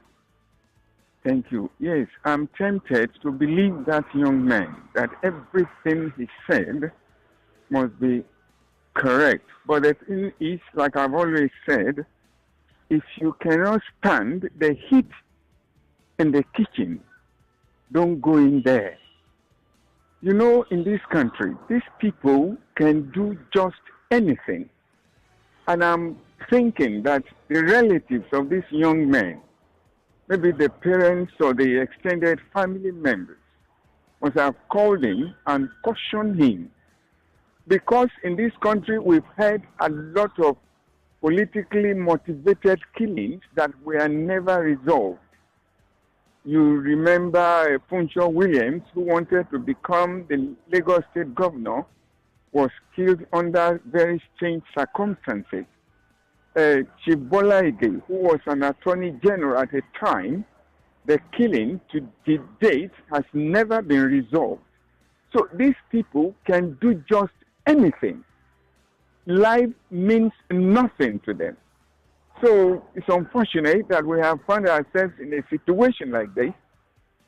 Thank you. Yes, I'm tempted to believe that young man, that everything he said must be correct. But the thing is, like I've always said, if you cannot stand the heat in the kitchen, don't go in there. In this country, these people can do just anything. And I'm thinking that the relatives of this young man, maybe the parents or the extended family members, must have called him and cautioned him. Because in this country, we've had a lot of politically motivated killings that were never resolved. You remember Funcho Williams, who wanted to become the Lagos State governor, was killed under very strange circumstances. Chief Bola Ige, who was an attorney general at the time, the killing to the date has never been resolved. So these people can do just anything. Life means nothing to them. So it's unfortunate that we have found ourselves in a situation like this,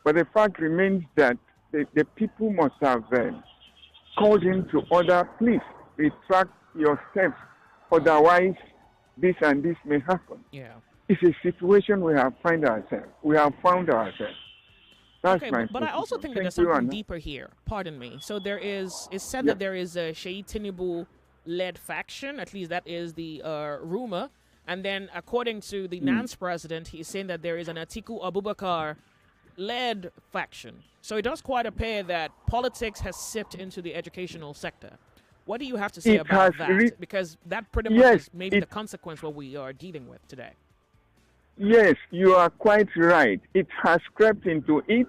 but the fact remains that the people must have called him to order, please retract your steps, otherwise this and this may happen. Yeah. It's a situation we have found ourselves. That's okay, my but I also think that there's something deeper here. Pardon me. So it's said that there is a Sheyi Tinubu-led faction. At least that is the rumor. And then, according to the NANS president, he's saying that there is an Atiku Abubakar-led faction. So it does quite appear that politics has seeped into the educational sector. What do you have to say about that? Because that pretty much is maybe the consequence of what we are dealing with today. Yes, you are quite right. It has crept into it,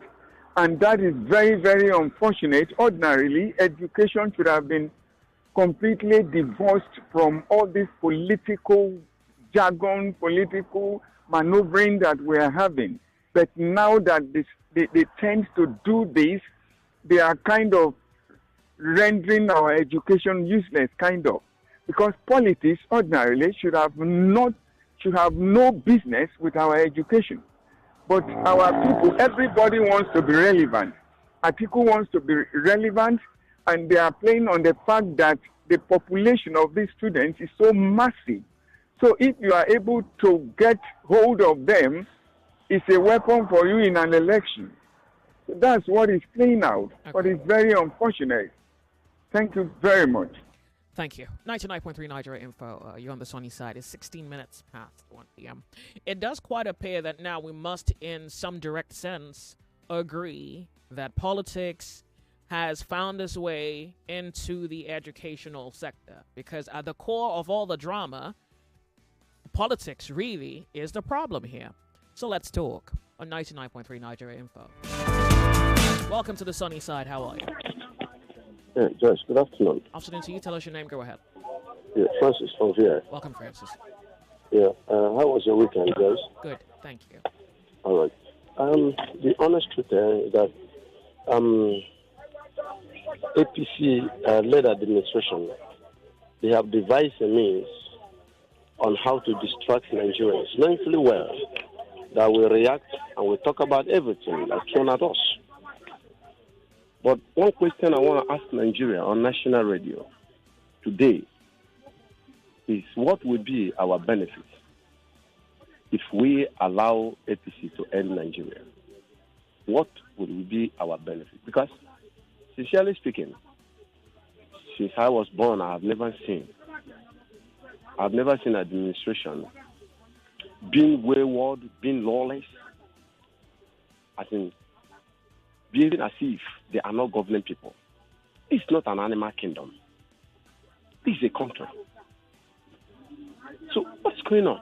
and that is very, very unfortunate. Ordinarily, education should have been completely divorced from all this political jargon, political maneuvering that we are having. But now that they tend to do this, they are kind of rendering our education useless, kind of. Because politics ordinarily should have no business with our education. But our people, everybody wants to be relevant. Atiku wants to be relevant, and they are playing on the fact that the population of these students is so massive. So if you are able to get hold of them, it's a weapon for you in an election. So that's what is playing out, but it's very unfortunate. Thank you very much. Thank you. 99.3 Nigeria Info. You're on the sunny side. It's 16 minutes past 1 p.m. It does quite appear that now we must, in some direct sense, agree that politics has found its way into the educational sector, because at the core of all the drama, politics really is the problem here. So let's talk on 99.3 Nigeria Info. Welcome to the sunny side. How are you? Yeah, Joyce, good afternoon. Afternoon to you. Tell us your name. Go ahead. Yeah, Francis from here. Welcome, Francis. Yeah, how was your weekend, Joyce? Good, thank you. All right. The honest truth is that APC-led administration, they have devised a means on how to distract Nigerians, knowing fully well that we react and we talk about everything that's thrown at us. But one question I want to ask Nigeria on national radio today is, what would be our benefit if we allow APC to end Nigeria? What would be our benefit? Because, sincerely speaking, since I was born, I've never seen administration being wayward, being lawless, as in behaving as if they are not governing people. This is not an animal kingdom. This is a country. So what's going on?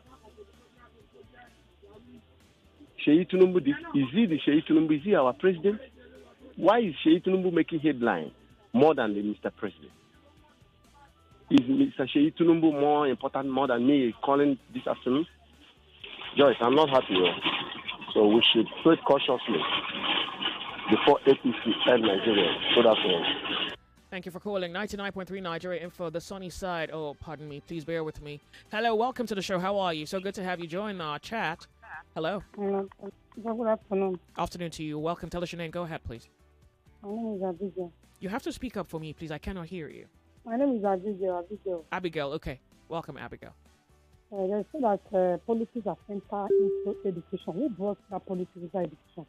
Sheyi Tinubu, is he our president? Why is Sheyi Tinubu making headline more than the Mr. President? Is Mr. Sheyi Tinubu more important, more than me calling this afternoon? Joyce, I'm not happy. So we should tread cautiously before APC and Nigeria. Good afternoon. Thank you for calling 99.3 Nigeria Info, the sunny side. Oh, pardon me. Please bear with me. Hello, welcome to the show. How are you? So good to have you join our chat. Hello. Good afternoon. Afternoon to you. Welcome. Tell us your name. Go ahead, please. My name is Abigail. You have to speak up for me, please. I cannot hear you. My name is Abigail. Abigail, okay. Welcome, Abigail. They say that politics have entered into education. Who brought that politics into education?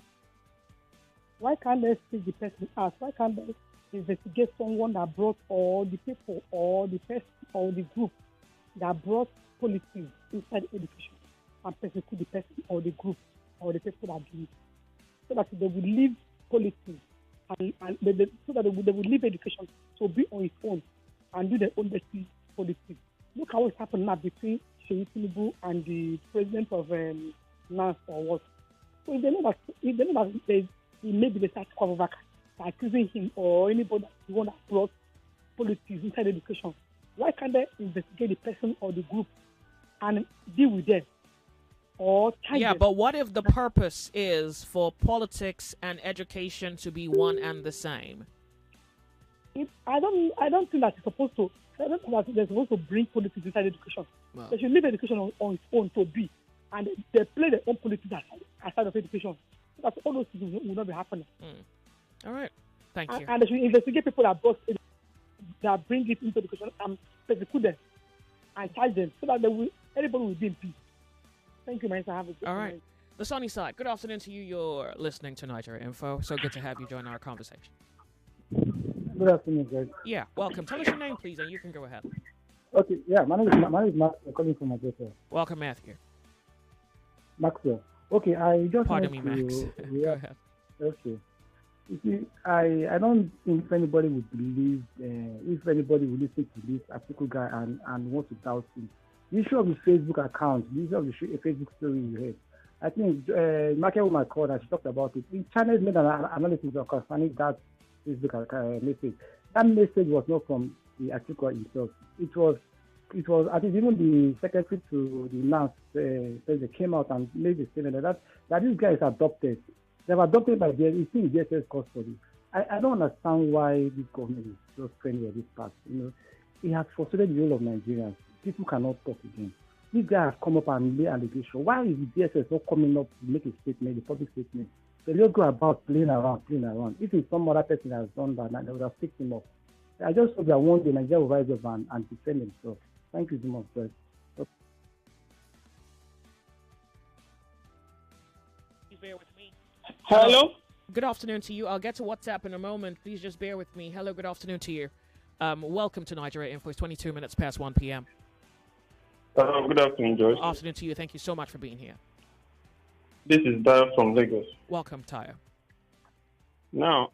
Why can't they see the person out? Why can't they investigate someone that brought, or the people, or the person, or the group that brought politics inside education, and persecute the person, or the group, or the people that do it, so that they will leave politics, so that they will leave education to be on its own and do their own basic politics. Look how it's happened now between Sheyi Tinubu and the president of NANS or what. So if they know that maybe they start to cover back, accusing him or anybody the one that brought politics inside education, why can't they investigate the person or the group and deal with them? Or yeah, but what if the purpose is for politics and education to be one and the same? I don't think that it's supposed to. I don't think that they're supposed to bring politics inside education. Well, they should leave education on its own to be, and they play their own politics outside of education. So that all those things will not be happening. All right, thank you. And they should investigate people that bring it into education and persecute them and charge them, so that everybody will be in peace. Thank you, man. Have a good all right. The sunny side. Good afternoon to you. You're listening to Nigeria Info. So good to have you join our conversation. Good afternoon, guys. Yeah, welcome. Tell us your name, please, and you can go ahead. Okay, yeah, my name is Max. I'm calling from Manchester. Welcome, Matthew. Maxwell. Okay, I just pardon me, Max. Go ahead. Okay. You see, I don't think anybody would believe, if anybody would listen to this article guy and want to doubt him. The issue of the Facebook account, the issue of the Facebook story you heard, I think Market Woman called and she talked about it. The channels made an analysis of concerning that Facebook message. That message was not from the article itself. It was. I think even the secretary to the NANS said they came out and made a statement that this guy is adopted. They were adopted by the DSS custody. I don't understand why this government is just training at this part. You know, He has frustrated the whole of Nigerians. People cannot talk again. This guy has come up and made allegation. Why is the DSS not coming up to make a statement, a public statement? So they just go about playing around. If it's some other person that has done that, they would have picked him up. I just hope that one day Nigeria will rise up and defend himself. Thank you so much, sir. Bear with me. Hello. Good afternoon to you. I'll get to WhatsApp in a moment. Please just bear with me. Hello, good afternoon to you. Welcome to Nigeria Info. It's 22 minutes past 1 p.m. Good afternoon, Joyce. Afternoon to you. Thank you so much for being here. This is Daya from Lagos. Welcome, Taya. Now,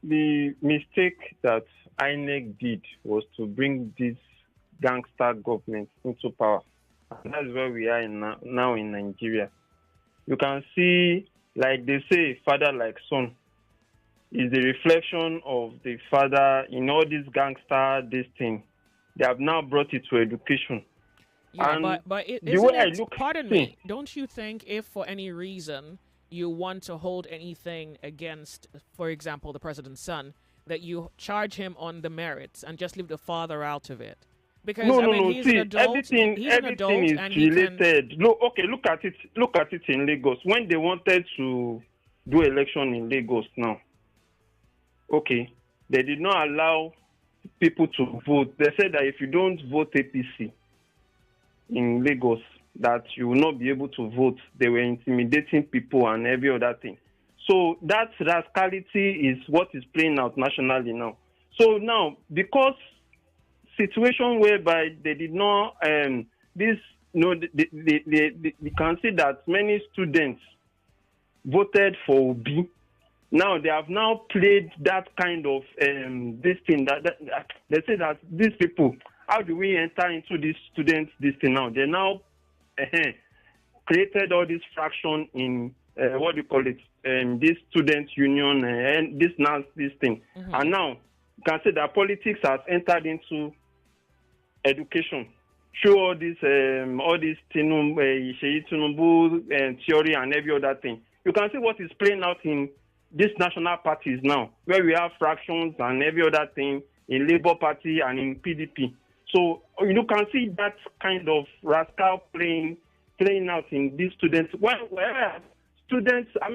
the mistake that INEC did was to bring this gangster government into power. And that's where we are now in Nigeria. You can see, like they say, father like son is the reflection of the father in all this gangster, this thing. They have now brought it to education. Yeah, and but the way I look, pardon me, don't you think if for any reason you want to hold anything against, for example, the president's son, that you charge him on the merits and just leave the father out of it? Because he's See, an adult. everything is and related. Look at it. Look at it in Lagos. When they wanted to do election in Lagos now, they did not allow people to vote. They said that if you don't vote APC in Lagos, that you will not be able to vote. They were intimidating people and every other thing. So that rascality is what is playing out nationally now. So now, because situation whereby they did not, you can see that many students voted for Obi. Now they have now played that kind of this thing that they say that these people, how do we enter into this students this thing now? They now created all this fraction in what do you call it? This student union and this NANS, this thing, and now you can say that politics has entered into education through all this Tinubu theory and every other thing. You can see what is playing out in these national parties now, where we have fractions and every other thing in Labour Party and in PDP. So you can see that kind of rascal playing out in these students. Where students, what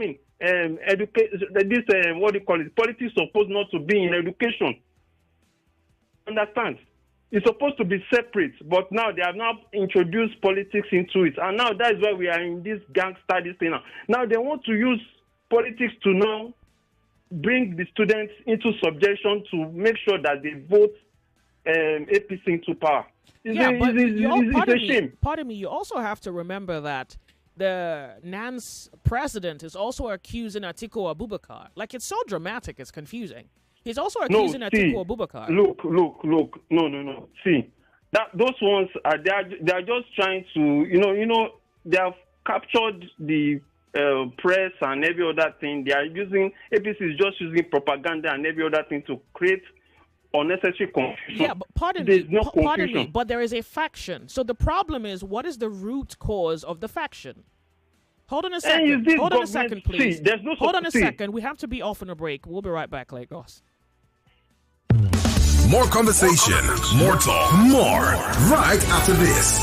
do you call it? Politics supposed not to be in education. Understand? It's supposed to be separate, but now they have now introduced politics into it. And now that is why we are in this gangster, this thing now. Now they want to use politics to now bring the students into subjection to make sure that they vote APC into power. It's a shame. Pardon me, you also have to remember that the NANS president is also accusing Atiku Abubakar. Like, it's so dramatic, it's confusing. He's also accusing Atiku Abubakar. Look. No. See, those ones are they are just trying to, they have captured the press and every other thing. They are using, APC is just using propaganda and every other thing to create unnecessary confusion. Yeah, but pardon me, but there is a faction. So the problem is, what is the root cause of the faction? Hold on a second. Hold on a second, please. Hold on a second. We have to be off on a break. We'll be right back, Lagos. More conversation, more talk, more right after this.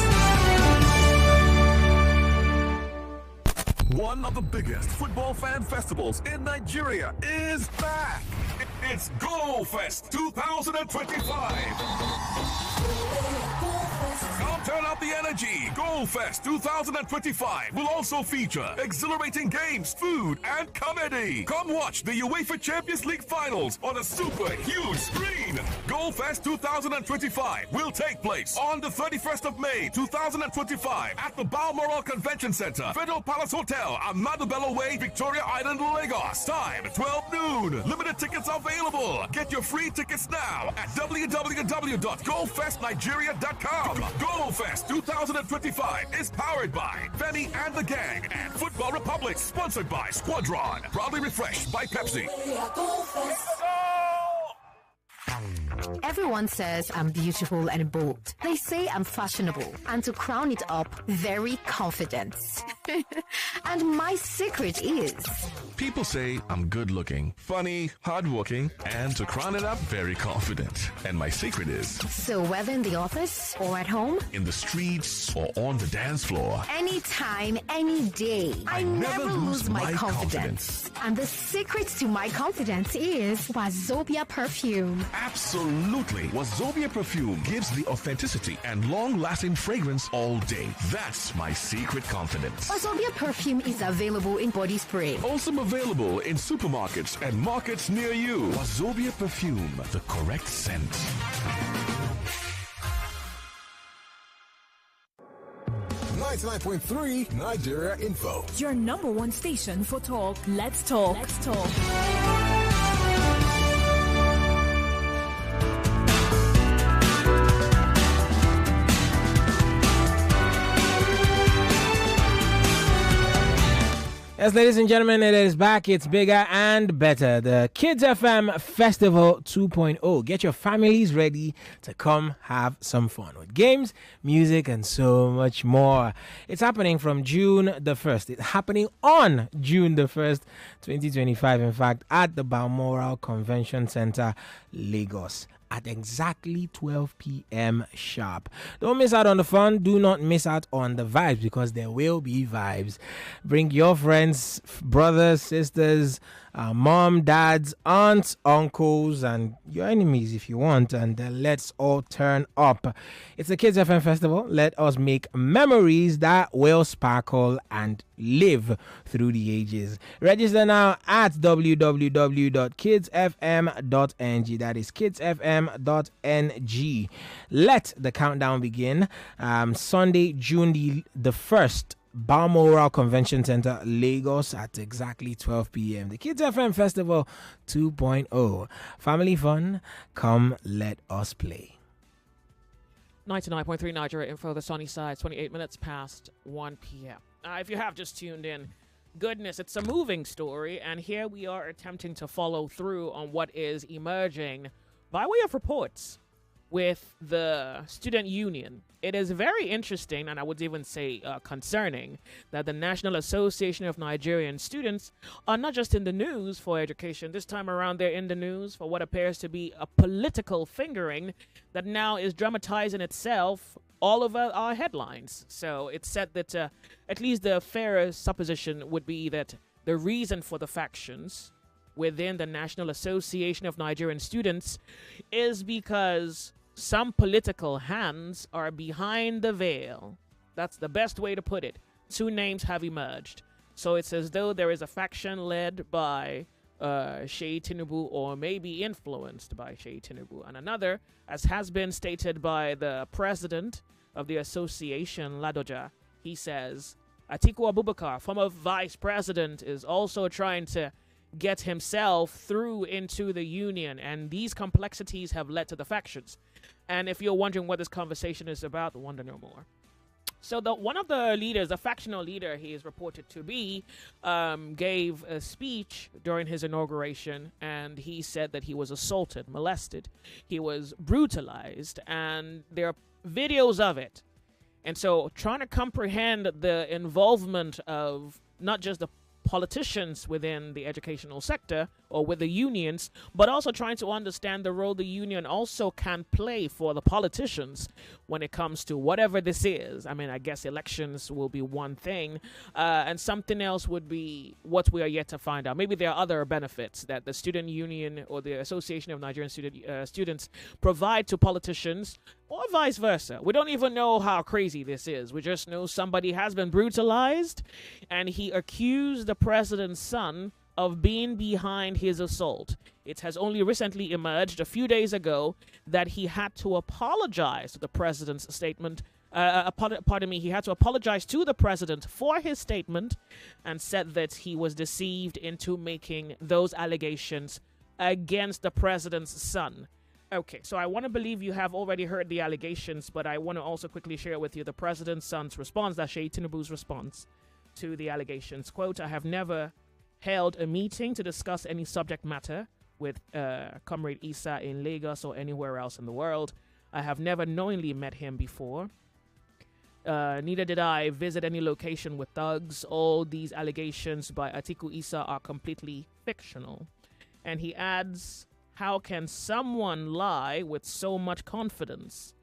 One of the biggest football fan festivals in Nigeria is back. It's Go Fest 2025. Come turn up the energy. Go Fest 2025 will also feature exhilarating games, food, and comedy. Come watch the UEFA Champions League finals on a super huge screen. Go Fest 2025 will take place on the 31st of May 2025 at the Balmoral Convention Center, Federal Palace Hotel, Ahmadu Bello Way, Victoria Island, Lagos. Time 12 noon. Limited tickets available. Get your free tickets now at www.gofestnigeria.com. Go Fest 2025 is powered by Femi and the Gang and Football Republic, sponsored by Squadron, proudly refreshed by Pepsi. Everyone says I'm beautiful and bold. They say I'm fashionable. And to crown it up, very confident. And my secret is... People say I'm good looking, funny, hardworking, and to crown it up, very confident. And my secret is... So whether in the office or at home, in the streets or on the dance floor, anytime, any day, I never lose my confidence. And the secret to my confidence is Wazobia perfume. Absolutely. Wazobia perfume gives the authenticity and long-lasting fragrance all day. That's my secret confidence. Wazobia perfume is available in body spray. Also available in supermarkets and markets near you. Wazobia perfume, the correct scent. 99.3 Nigeria Info. Your number one station for talk. Let's talk. Let's talk. Yes, ladies and gentlemen, it is back. It's bigger and better. The Kids FM Festival 2.0. Get your families ready to come have some fun with games, music, and so much more. It's happening from June the 1st. It's happening on June the 1st, 2025, in fact, at the Balmoral Convention Center, Lagos, at exactly 12 p.m. sharp. Don't miss out on the fun. Do not miss out on the vibes, because there will be vibes. Bring your friends, brothers, sisters, mom, dads, aunts, uncles, and your enemies if you want, and let's all turn up. It's the Kids FM Festival. Let us make memories that will sparkle and live through the ages. Register now at www.kidsfm.ng. That is kidsfm.ng. Let the countdown begin. Sunday, June the 1st, Balmoral Convention Center, Lagos, at exactly 12 p.m. The Kids FM Festival 2.0. Family fun. Come, let us play. 99.3 Nigeria Info, the sunny side, 28 minutes past 1 p.m. If you have just tuned in, goodness, it's a moving story, and here we are attempting to follow through on what is emerging by way of reports with the student union. It is very interesting, and I would even say concerning, that the National Association of Nigerian Students are not just in the news for education. This time around, they're in the news for what appears to be a political fingering that now is dramatizing itself all over our headlines. So it's said that at least the fairer supposition would be that the reason for the factions within the National Association of Nigerian Students is because some political hands are behind the veil. That's the best way to put it. Two names have emerged. So it's as though there is a faction led by Sheyi Tinubu, or maybe influenced by Sheyi Tinubu, and another, as has been stated by the president of the association, Ladoja. He says Atiku Abubakar, former vice president, is also trying to get himself through into the union, and these complexities have led to the factions. And if you're wondering what this conversation is about, wonder no more. So one of the leaders, the factional leader he is reported to be, gave a speech during his inauguration, and he said that he was assaulted, molested, he was brutalized, and there are videos of it. And so trying to comprehend the involvement of not just the politicians within the educational sector or with the unions, but also trying to understand the role the union also can play for the politicians when it comes to whatever this is. I mean, I guess elections will be one thing, and something else would be what we are yet to find out. Maybe there are other benefits that the student union or the Association of Nigerian Students provide to politicians, or vice versa. We don't even know how crazy this is. We just know somebody has been brutalized, and he accused the president's son of being behind his assault. It has only recently emerged a few days ago that he had to apologize to the president's statement. He had to apologize to the president for his statement, and said that he was deceived into making those allegations against the president's son. Okay, so I want to believe you have already heard the allegations, but I want to also quickly share with you the president's son's response, that's Sheyi Tinubu's response to the allegations. Quote, "I have never held a meeting to discuss any subject matter with Comrade Issa in Lagos or anywhere else in the world. I have never knowingly met him before. Neither did I visit any location with thugs. All these allegations by Atiku Issa are completely fictional. And he adds, how can someone lie with so much confidence?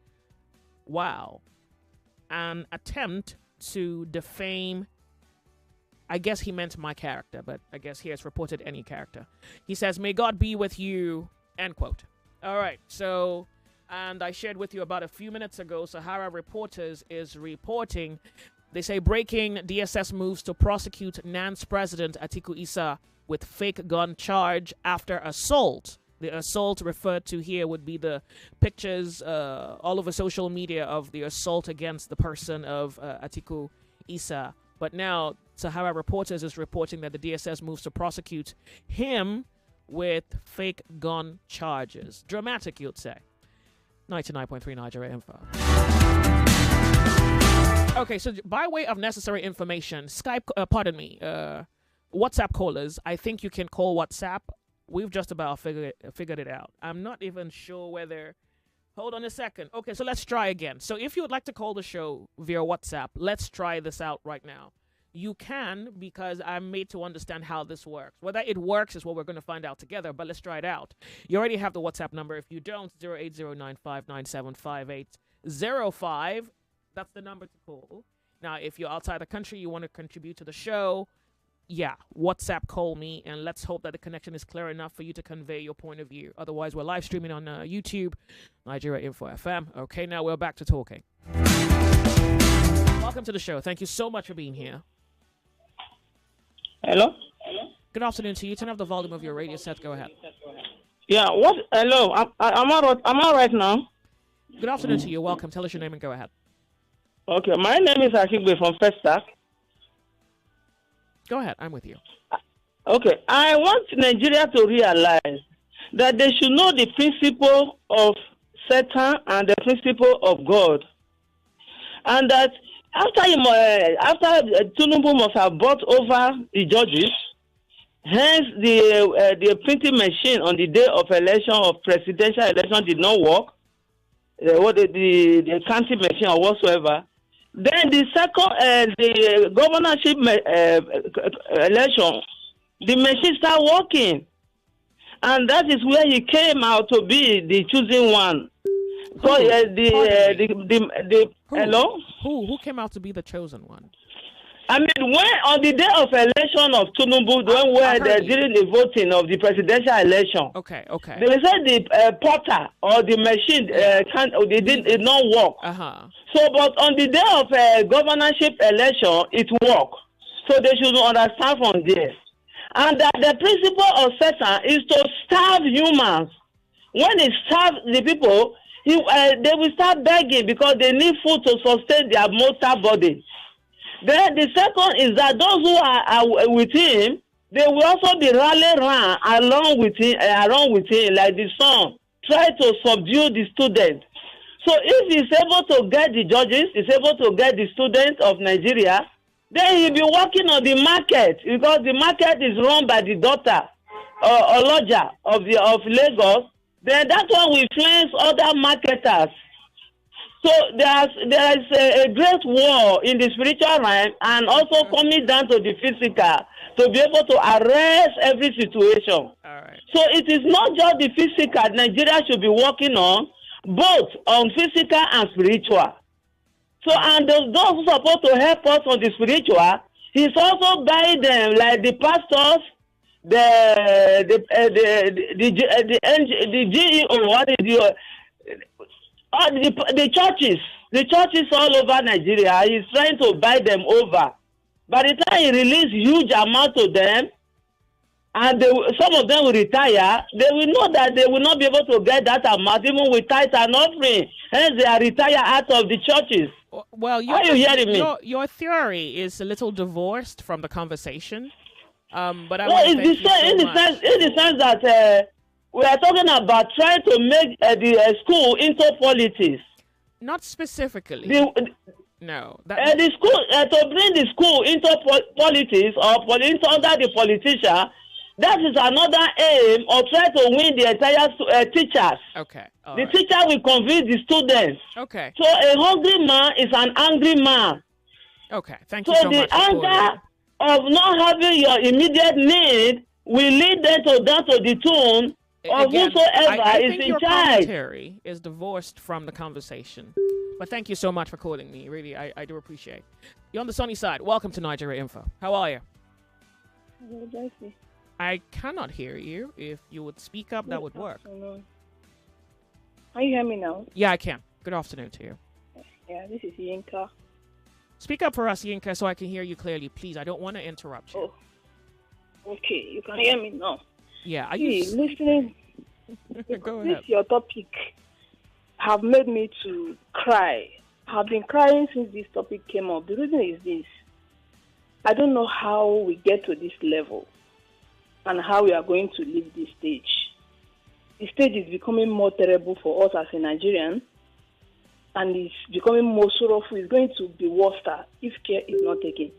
Wow. An attempt to defame, I guess he meant my character, but I guess he has reported any character. He says, may God be with you, end quote. All right, so, and I shared with you about a few minutes ago, Sahara Reporters is reporting, they say breaking, DSS moves to prosecute NANS President Atiku Issa with fake gun charge after assault. The assault referred to here would be the pictures all over social media of the assault against the person of Atiku Issa. But now Sahara Reporters is reporting that the DSS moves to prosecute him with fake gun charges. Dramatic, you'd say. 99.3 Nigeria Info. Okay, so by way of necessary information, WhatsApp callers, I think you can call WhatsApp. We've just about figured it out. I'm not even sure whether... Hold on a second. Okay, so let's try again. So if you would like to call the show via WhatsApp, let's try this out right now. You can, because I'm made to understand how this works. Whether it works is what we're going to find out together, but let's try it out. You already have the WhatsApp number. If you don't, 08095975805. That's the number to call. Now, if you're outside the country, you want to contribute to the show, yeah, WhatsApp call me, and let's hope that the connection is clear enough for you to convey your point of view. Otherwise, we're live streaming on YouTube, Nigeria Info FM. Okay, now we're back to talking. Welcome to the show. Thank you so much for being here. Hello? Good afternoon to you. Turn up the volume of your radio set. Go ahead. Yeah, what? Hello, am I right now? Good afternoon to you. Welcome. Tell us your name and go ahead. Okay, my name is Ashigbe from Festac. Go ahead. I'm with you. Okay. I want Nigeria to realize that they should know the principle of Satan and the principle of God. And that after Tinubu must have bought over the judges, hence the printing machine on the day of election, of presidential election, did not work, the counting machine or whatsoever. Then the second, the governorship election, the machine started working, and that is where he came out to be the chosen one. So hello. Who came out to be the chosen one? I mean, when on the day of election of Tinubu, during the voting of the presidential election, okay, they said the porter or the machine did not work. So, but on the day of governorship election, it worked. So they should understand from there, and that the principle of Satan is to starve humans. When he starves the people, they will start begging because they need food to sustain their mortal body. Then the second is that those who are with him, they will also be rallying around along with him, like the son, try to subdue the students. So if he's able to get the judges, he's able to get the students of Nigeria, then he'll be working on the market, because the market is run by the daughter Oloja of Lagos. Then that one will influence other marketers. So there is a great war in the spiritual realm and also coming down to the physical to be able to arrest every situation. All right. So it is not just the physical Nigeria should be working on, both on physical and spiritual. So, and those who are supposed to help us on the spiritual, he's also by them, like the pastors, the GEO, what is the churches all over Nigeria. He's trying to buy them over. By the time he release huge amount to them, and some of them will retire, they will know that they will not be able to get that amount even with tithe and offering. Hence, they are retired out of the churches. Well, are you hearing me? Your theory is a little divorced from the conversation. But I in the sense that we are talking about trying to make the school into politics. Not specifically. No. The school to bring the school into politics or into under the politician. That is another aim of trying to win the entire teachers. Okay. The teacher will convince the students. Okay. So a hungry man is an angry man. Okay. Thank you so much. So the anger of not having your immediate need will lead them down to the tune of whosoever I is think in your charge. commentary is divorced from the conversation. But thank you so much for calling me. Really, I do appreciate. You're on the sunny side. Welcome to Nigeria Info. How are you? I cannot hear you. If you would speak up, that would work. Can you hear me now? Yeah, I can. Good afternoon to you. Yeah, this is Yinka. Speak up for us, Yinka, so I can hear you clearly, please. I don't want to interrupt you. Oh, okay, you can hear me now. Yeah, are you listening? Go ahead. This your topic have made me to cry. I've been crying since this topic came up. The reason is this. I don't know how we get to this level and how we are going to leave this stage. The stage is becoming more terrible for us as a Nigerian, and it's becoming more sorrowful. It's going to be worse if care is not taken.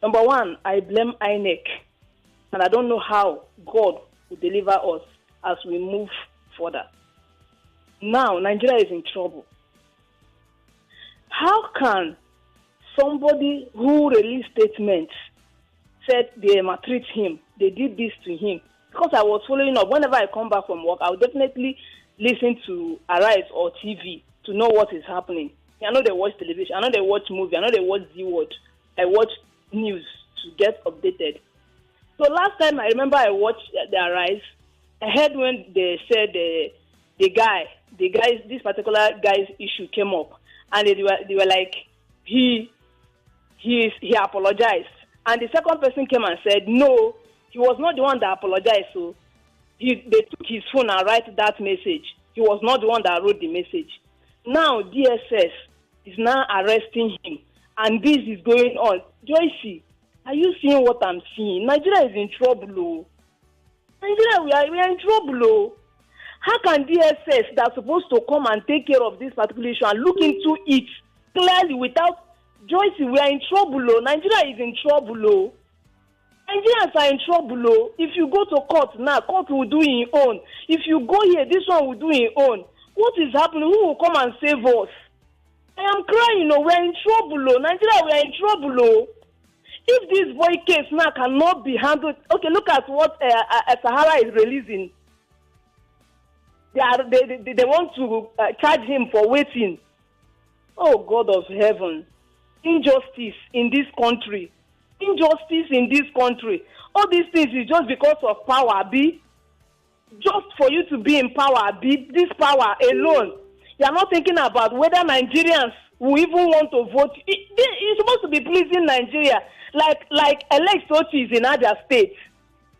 Number one, I blame INEC, and I don't know how God will deliver us as we move further. Now, Nigeria is in trouble. How can somebody who released statements said they maltreat him, they did this to him? Because I was following up, whenever I come back from work, I will definitely listen to Arise or TV to know what is happening. I know they watch television, I know they watch movie, I know they watch Z-Word. I watch news to get updated. So last time I remember I watched the Arise, I heard when they said this particular guy's issue came up, and they were like, he apologized. And the second person came and said, no, he was not the one that apologized. So they took his phone and write that message. He was not the one that wrote the message. Now DSS is now arresting him, and this is going on. Joyce, are you seeing what I'm seeing? Nigeria is in trouble. Nigeria, we are in trouble. How can DSS that's supposed to come and take care of this particular issue and look into it clearly without Joyce? We are in trouble. Nigeria is in trouble. Nigerians are in trouble. If you go to court now, court will do its own. If you go here, this one will do its own. What is happening? Who will come and save us? I am crying. We are in trouble. Nigeria, we are in trouble. If this boy case now cannot be handled, okay, look at what Sahara is releasing. They want to charge him for waiting. Oh, God of heaven. Injustice in this country. Injustice in this country. All these things is just because of power, B. Just for you to be in power, B. This power alone. You are not thinking about whether Nigerians will even want to vote. It's supposed to be pleasing Nigeria. Like Alex Ochi is in other states.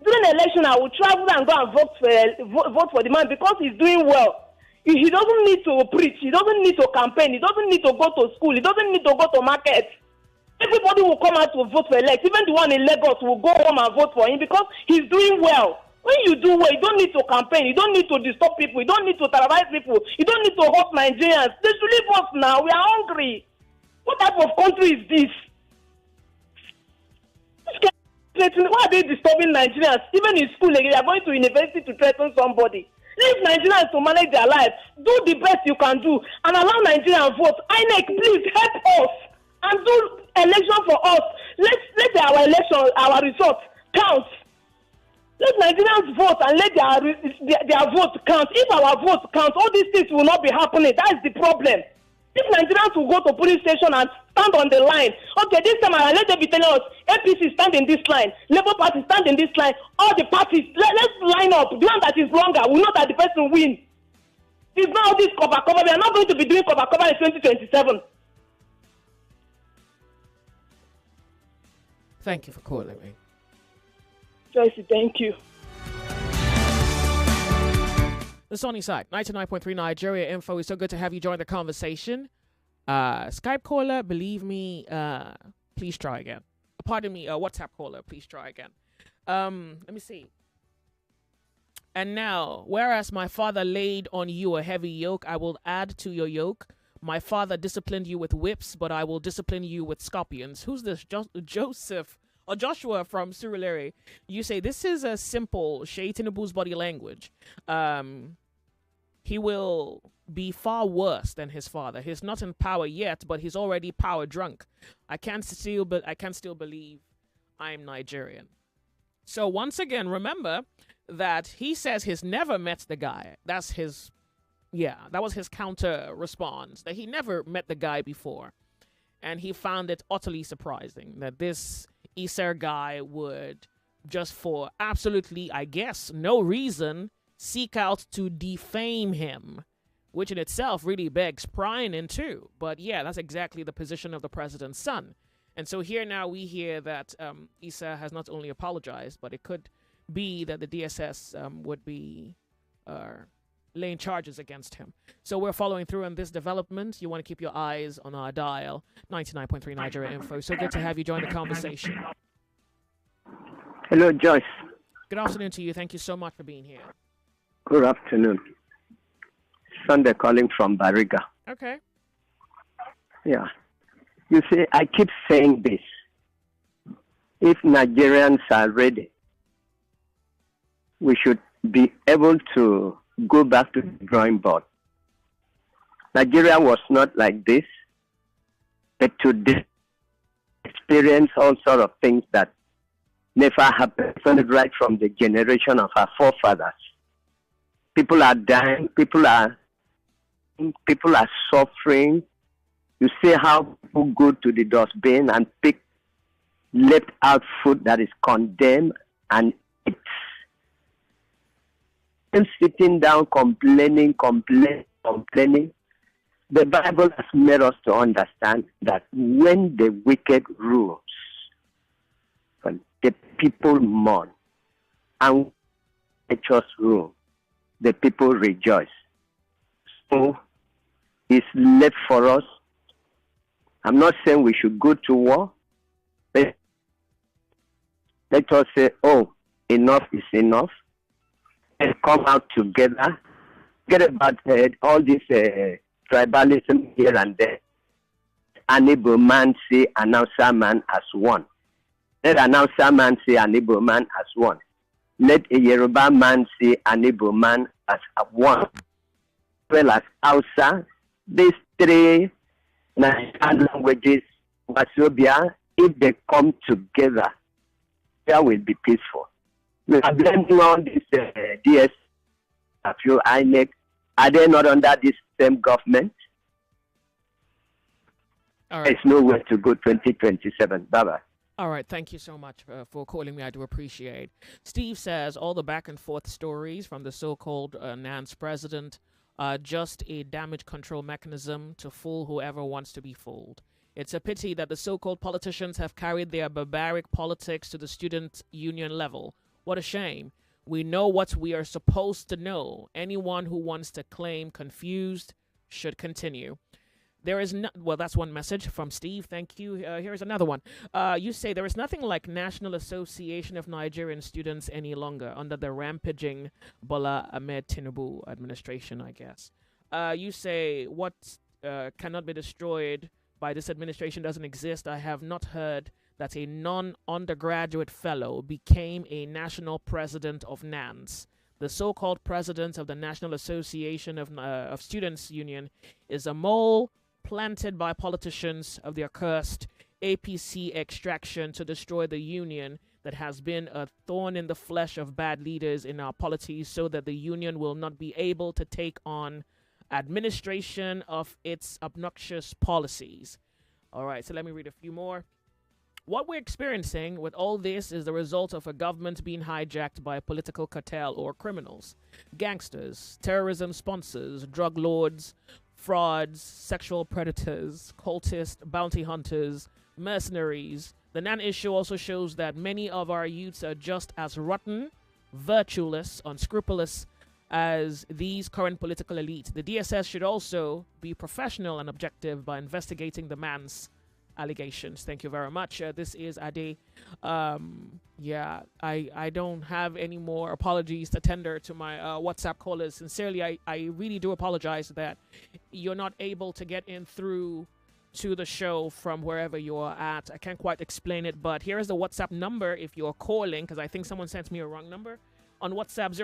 During the election, I will travel and go and vote for the man because he's doing well. He doesn't need to preach. He doesn't need to campaign. He doesn't need to go to school. He doesn't need to go to market. Everybody will come out to vote for Alex. Even the one in Lagos will go home and vote for him because he's doing well. When you do well, you don't need to campaign. You don't need to disturb people. You don't need to terrorize people. You don't need to hurt Nigerians. They should leave us now. We are hungry. What type of country is this? Why are they disturbing Nigerians? Even in school, they are going to university to threaten somebody. Leave Nigerians to manage their lives. Do the best you can do and allow Nigerians vote. INEC, please help us and do election for us. Let our election, our result count. Let Nigerians vote and let their vote count. If our vote counts, all these things will not be happening. That is the problem. If Nigerians will go to police station and stand on the line, okay, this time I let them be telling us, APC stand in this line, Labour Party stand in this line, all the parties, let's line up. The one that is longer, we know that the person wins. It's not all this cover. We are not going to be doing cover in 2027. Thank you for calling me. Joyce, thank you. The sunny side, 99.3 Nigeria Info. It's so good to have you join the conversation. Skype caller, believe me, please try again. Pardon me, WhatsApp caller, please try again. Let me see. And now, whereas my father laid on you a heavy yoke, I will add to your yoke. My father disciplined you with whips, but I will discipline you with scorpions. Who's this? Joseph Or Joshua from Surulere, you say this is a simple Shea Tinubu's body language. He will be far worse than his father. He's not in power yet, but he's already power drunk. I can still believe I'm Nigerian. So once again, remember that he says he's never met the guy. That was his counter response, that he never met the guy before. And he found it utterly surprising that this Iser guy would, just for absolutely, I guess, no reason, seek out to defame him, which in itself really begs prying into. But yeah, that's exactly the position of the president's son. And so here now we hear that Issa has not only apologized, but it could be that the DSS would be laying charges against him. So we're following through on this development. You want to keep your eyes on our dial, 99.3 Nigeria Info. So good to have you join the conversation. Hello, Joyce. Good afternoon to you. Thank you so much for being here. Good afternoon. Sunday calling from Bariga. Okay. Yeah. You see, I keep saying this. If Nigerians are ready, we should be able to go back to the drawing board. Nigeria was not like this, but today experience all sorts of things that never happened right from the generation of our forefathers. People are dying, people are suffering. You see how people go to the dustbin and pick left out food that is condemned, and it's sitting down complaining. The Bible has made us to understand that when the wicked rules, when the people mourn, and the righteous rule, the people rejoice. So it's left for us. I'm not saying we should go to war, but let us say, oh, enough is enough, and come out together. Get about all this tribalism here and there. An Igbo man say an Hausa man as one. Let an Hausa man say an Igbo man as one. Let a Yoruba man say an Igbo man as one. As well as Hausa, these three national languages, Wasobia, if they come together, there will be peaceful. We are blending on this DS, a few INEC. Are they not under this same government? All right. There's nowhere to go 2027. Bye-bye. All right. Thank you so much for calling me. I do appreciate. Steve says all the back and forth stories from the so-called NANS president are just a damage control mechanism to fool whoever wants to be fooled. It's a pity that the so-called politicians have carried their barbaric politics to the student union level. What a shame. We know what we are supposed to know. Anyone who wants to claim confused should continue. There is no, well, that's one message from Steve. Thank you. Here's another one. You say there is nothing like National Association of Nigerian Students any longer under the rampaging Bola Ahmed Tinubu administration, I guess. You say what cannot be destroyed by this administration doesn't exist. I have not heard that a non-undergraduate fellow became a national president of NANS. The so-called president of the National Association of Students Union is a mole planted by politicians of the accursed APC extraction to destroy the union that has been a thorn in the flesh of bad leaders in our polities so that the union will not be able to take on administration of its obnoxious policies. All right, so let me read a few more. What we're experiencing with all this is the result of a government being hijacked by a political cartel or criminals, gangsters, terrorism sponsors, drug lords, frauds, sexual predators, cultists, bounty hunters, mercenaries. The NAN issue also shows that many of our youths are just as rotten, virtueless, unscrupulous as these current political elites. The DSS should also be professional and objective by investigating the man's allegations. Thank you very much. This is Ade. Yeah, I don't have any more apologies to tender to my WhatsApp callers. Sincerely, I really do apologize that you're not able to get in through to the show from wherever you are at. I can't quite explain it, but here is the WhatsApp number if you're calling, because I think someone sent me a wrong number. On WhatsApp,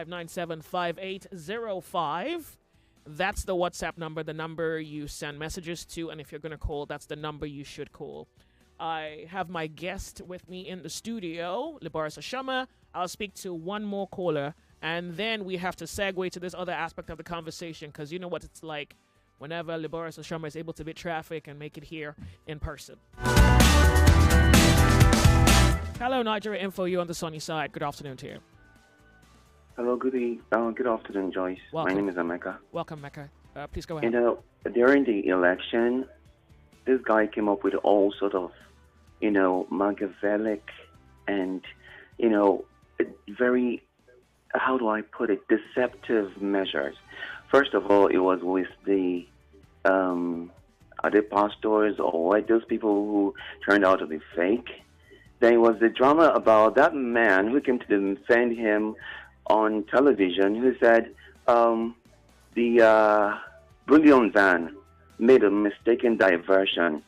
08095975805. That's the WhatsApp number, the number you send messages to, and if you're going to call, that's the number you should call. I have my guest with me in the studio, Liboris Ashama. I'll speak to one more caller, and then we have to segue to this other aspect of the conversation, because you know what it's like whenever Liboris Ashama is able to beat traffic and make it here in person. Hello, Nigeria Info. You on the sunny side. Good afternoon to you. Hello, good afternoon, Joyce. Welcome. My name is Emeka. Welcome, Mecca. Please go ahead. During the election, this guy came up with all sort of, Machiavellic and, very, how do I put it, deceptive measures. First of all, it was with the, are they pastors or what, those people who turned out to be fake. Then it was the drama about that man who came to defend him on television, who said the bullion van made a mistaken diversion,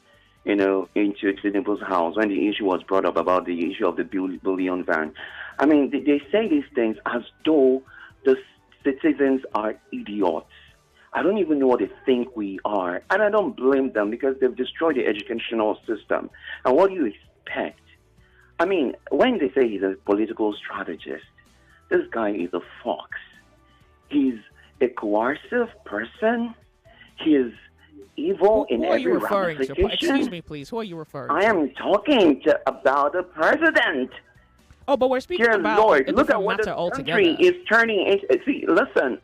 into Tinubu's house when the issue was brought up about the issue of the bullion van. I mean, they say these things as though the citizens are idiots. I don't even know what they think we are, and I don't blame them because they've destroyed the educational system. And what do you expect? I mean, when they say he's a political strategist, this guy is a fox. He's a coercive person. He is evil in every ramification. Who are you referring to? Excuse me, please. Who are you referring to? I am talking about the president. Oh, but we're speaking about Lord, a look at different what matter the altogether. country is turning into. See, listen,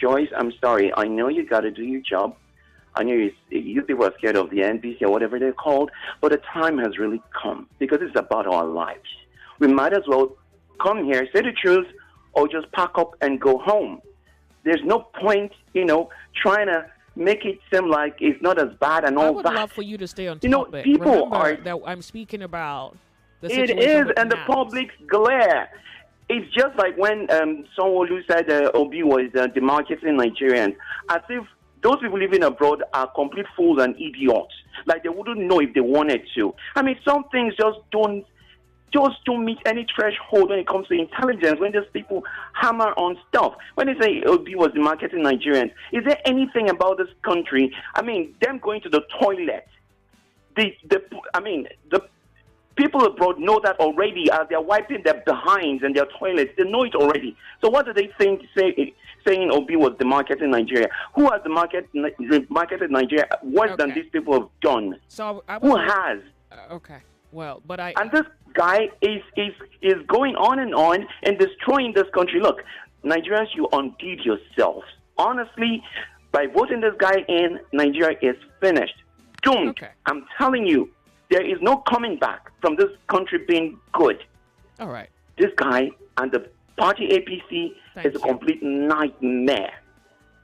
Joyce, I'm sorry. I know you got to do your job. I know you people are scared of the NBC or whatever they're called, but the time has really come because it's about our lives. We might as well come here, say the truth, or just pack up and go home. There's no point, trying to make it seem like it's not as bad and all that. I would love for you to stay on topic. People Remember are. that I'm speaking about the It situation is, with and the NANS. public's glare. It's just like when Sanwo-Olu said Obi was demarketing Nigerians, as if those people living abroad are complete fools and idiots. Like they wouldn't know if they wanted to. I mean, some things just don't meet any threshold when it comes to intelligence. When these people hammer on stuff, when they say Obi was demarketing Nigerians, is there anything about this country? I mean, them going to the toilet. The people abroad know that already as they're wiping their behinds and their toilets. They know it already. So what do they think saying Obi was demarketing Nigeria? Who has demarketed Nigeria worse than these people have done? So who has? Okay. Well, but And this guy is going on and destroying this country. Look, Nigerians, you undid yourselves. Honestly, by voting this guy in, Nigeria is finished. Doomed. Okay. I'm telling you, there is no coming back from this country being good. All right. This guy and the party APC is a complete nightmare.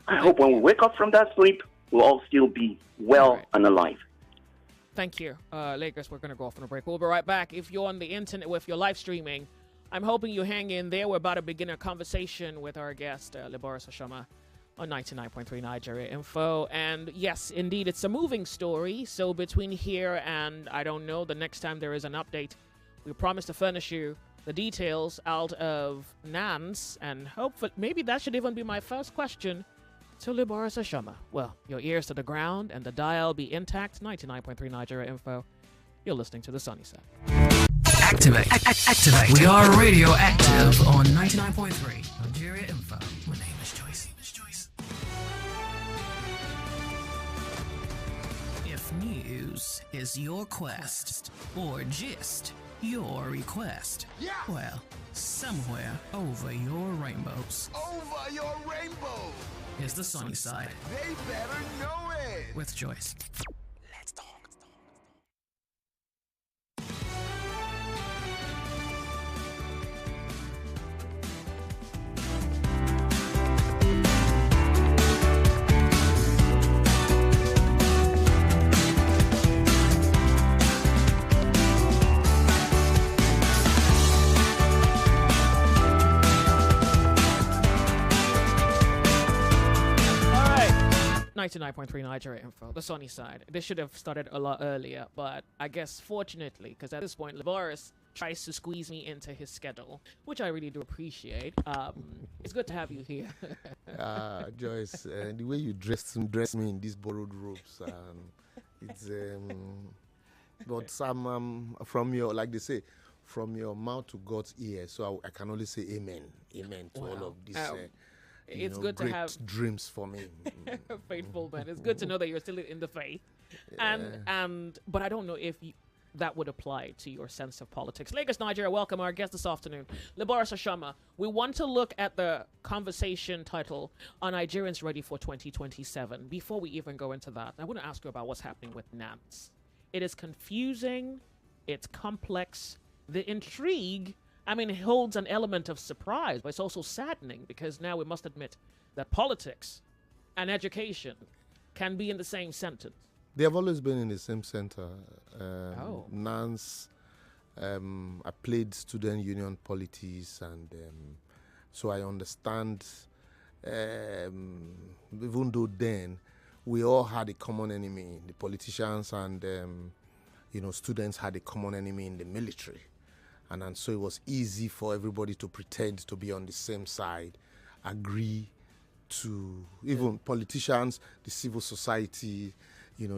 I hope when we wake up from that sleep, we'll all still be well and alive. Thank you. Lagos, we're going to go off on a break. We'll be right back. If you're on the internet with your live streaming, I'm hoping you hang in there. We're about to begin a conversation with our guest, Liboris Ashama, on 99.3 Nigeria Info. And yes, indeed, it's a moving story. So between here and, I don't know, the next time there is an update, we promise to furnish you the details out of NANS. And hopefully, maybe that should even be my first question to Liboris Ashama. Well, your ears to the ground and the dial be intact. 99.3 Nigeria Info. You're listening to the Sunny Side. Activate. Activate. We are radio active on 99.3 Nigeria Info. My name is Joyce. If news is your quest, or gist your request, well, somewhere over your rainbows. Over your rainbow. Is the Sunny Side. They better know it. With Joyce. Let's talk. 99.3 Nigeria Info, the sunny side. This should have started a lot earlier, but I guess fortunately, because at this point, Boris tries to squeeze me into his schedule, which I really do appreciate. It's good to have you here. Joyce, the way you dress me in these borrowed robes, it's but some from your, like they say, from your mouth to God's ear. So I can only say amen to all of this. It's good to have dreams for me. Faithful man. It's good to know that you're still in the faith, and but I don't know if that would apply to your sense of politics. Lagos, Nigeria, welcome our guest this afternoon, Laboris Ashama. We want to look at the conversation title, Are Nigerians Ready for 2027? Before we even go into that, I want to ask you about what's happening with NANS. It is confusing, it's complex, the intrigue, it holds an element of surprise, but it's also saddening because now we must admit that politics and education can be in the same sentence. They have always been in the same center. NANS, I played student union politics, and so I understand, even though then we all had a common enemy, the politicians and, students had a common enemy in the military. And so it was easy for everybody to pretend to be on the same side, agree to, even politicians, the civil society,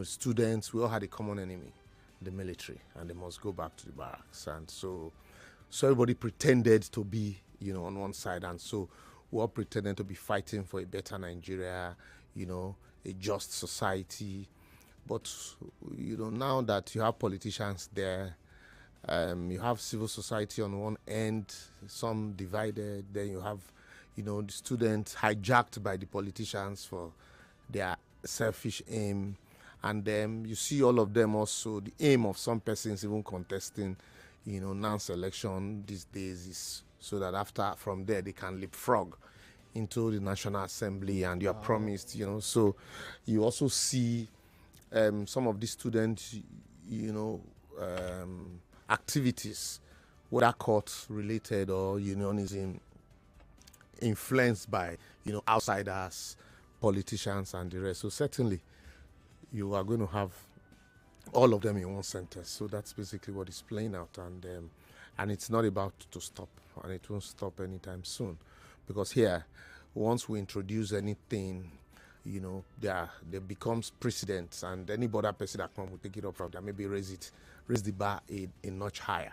students, we all had a common enemy, the military, and they must go back to the barracks. And so everybody pretended to be, on one side, and so we all pretended to be fighting for a better Nigeria, a just society. But, now that you have politicians there, you have civil society on one end, some divided, then you have, the students hijacked by the politicians for their selfish aim. And then you see all of them also, the aim of some persons even contesting, NANS election these days is so that from there, they can leapfrog into the National Assembly, and you are promised, So you also see some of these students, activities, whether court-related or unionism, influenced by, outsiders, politicians, and the rest. So certainly, you are going to have all of them in one sentence. So that's basically what is playing out, and it's not about to stop, and it won't stop anytime soon, because here, once we introduce anything, there becomes precedent, and any other person that comes will take it up from there, maybe raise the bar a notch higher,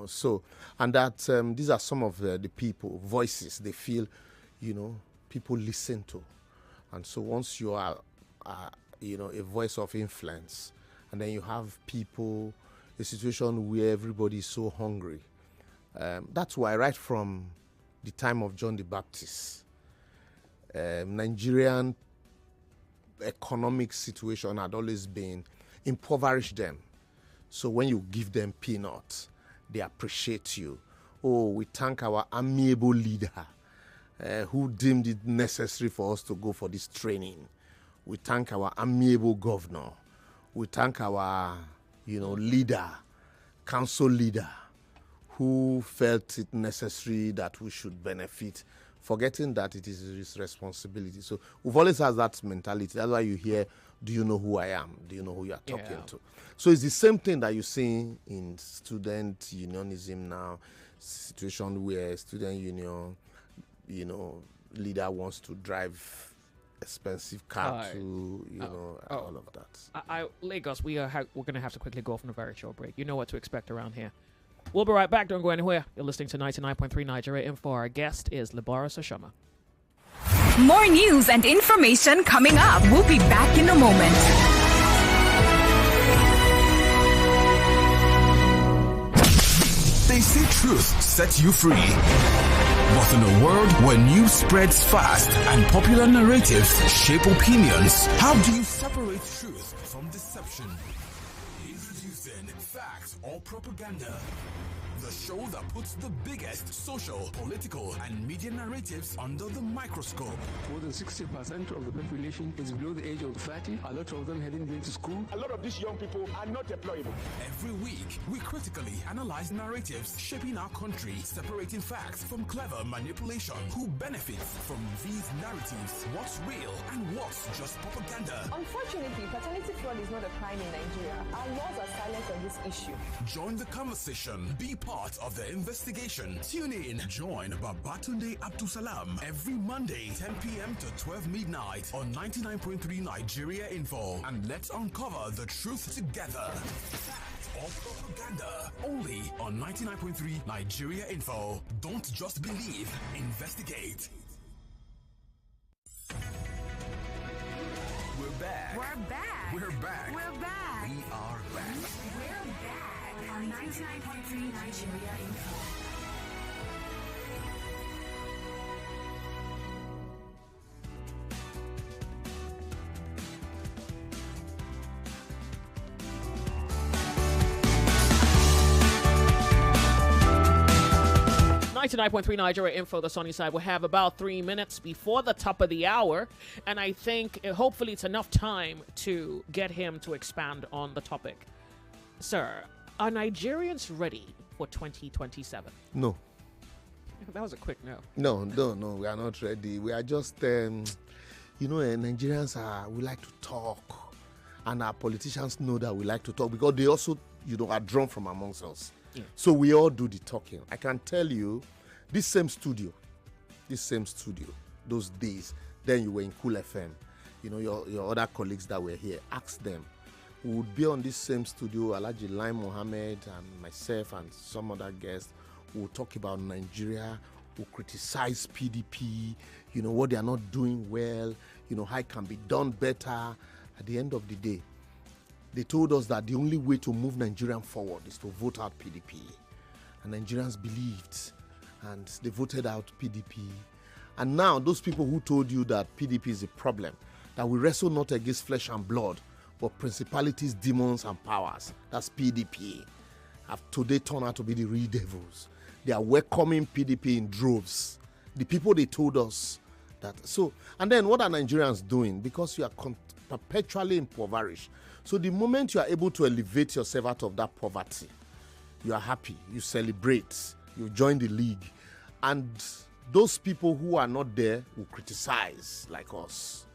So, and that these are some of the people voices they feel, people listen to, and so once you are a voice of influence, and then you have people, a situation where everybody is so hungry. That's why right from the time of John the Baptist, Nigerian economic situation had always been impoverished them. So when you give them peanuts, they appreciate you. Oh, we thank our amiable leader who deemed it necessary for us to go for this training. We thank our amiable governor. We thank our, leader, council leader, who felt it necessary that we should benefit, forgetting that it is his responsibility. So we've always had that mentality. That's why you hear, do you know who I am? Do you know who you are talking to? So it's the same thing that you see in student unionism now, situation where student union, leader wants to drive expensive car to, all of that. Lagos, we're going to have to quickly go off on a very short break. You know what to expect around here. We'll be right back. Don't go anywhere. You're listening to 99.3 Nigeria Info. Our guest is Laboris Ashama. More news and information coming up. We'll be back in a moment. They say truth sets you free. But in a world where news spreads fast and popular narratives shape opinions, how do you separate truth from deception? Introducing facts or propaganda. the show that puts the biggest social, political, and media narratives under the microscope. More than 60% of the population is below the age of 30. A lot of them hadn't been to school. A lot of these young people are not employable. Every week, we critically analyze narratives shaping our country, separating facts from clever manipulation. Who benefits from these narratives? What's real and what's just propaganda? Unfortunately, paternity fraud is not a crime in Nigeria. Our laws are silent on this issue. Join the conversation. Be part of the investigation. Tune in. Join Babatunde Abdusalam every Monday, 10 p.m. to 12 midnight on 99.3 Nigeria Info. And let's uncover the truth together. Fact or propaganda. Only on 99.3 Nigeria Info. Don't just believe. Investigate. We're back. We're back. We're back. We're back. We are back. We're back on 99.3 Nigeria Info. .3 Nigeria Info, the sunny side. We have about 3 minutes before the top of the hour, and I think hopefully it's enough time to get him to expand on the topic. Sir, are Nigerians ready for 2027? No. That was a quick no. No, we are not ready. We are just, Nigerians we like to talk, and our politicians know that we like to talk because they also, are drawn from amongst us. Yeah. So we all do the talking. I can tell you, this same studio, those days, then you were in Cool FM, your other colleagues that were here, ask them. We would be on this same studio, Alhaji Lai Mohammed and myself and some other guests. We would talk about Nigeria, we would criticize PDP, what they are not doing well, how it can be done better. At the end of the day, they told us that the only way to move Nigeria forward is to vote out PDP. And Nigerians believed, and they voted out PDP. And now those people who told you that PDP is a problem, that we wrestle not against flesh and blood, but principalities, demons, and powers, that's PDP, have today turned out to be the real devils. They are welcoming PDP in droves. The people they told us that. So, and then what are Nigerians doing? Because you are perpetually impoverished. So the moment you are able to elevate yourself out of that poverty, you are happy, you celebrate, you join the league. And those people who are not there will criticize like us.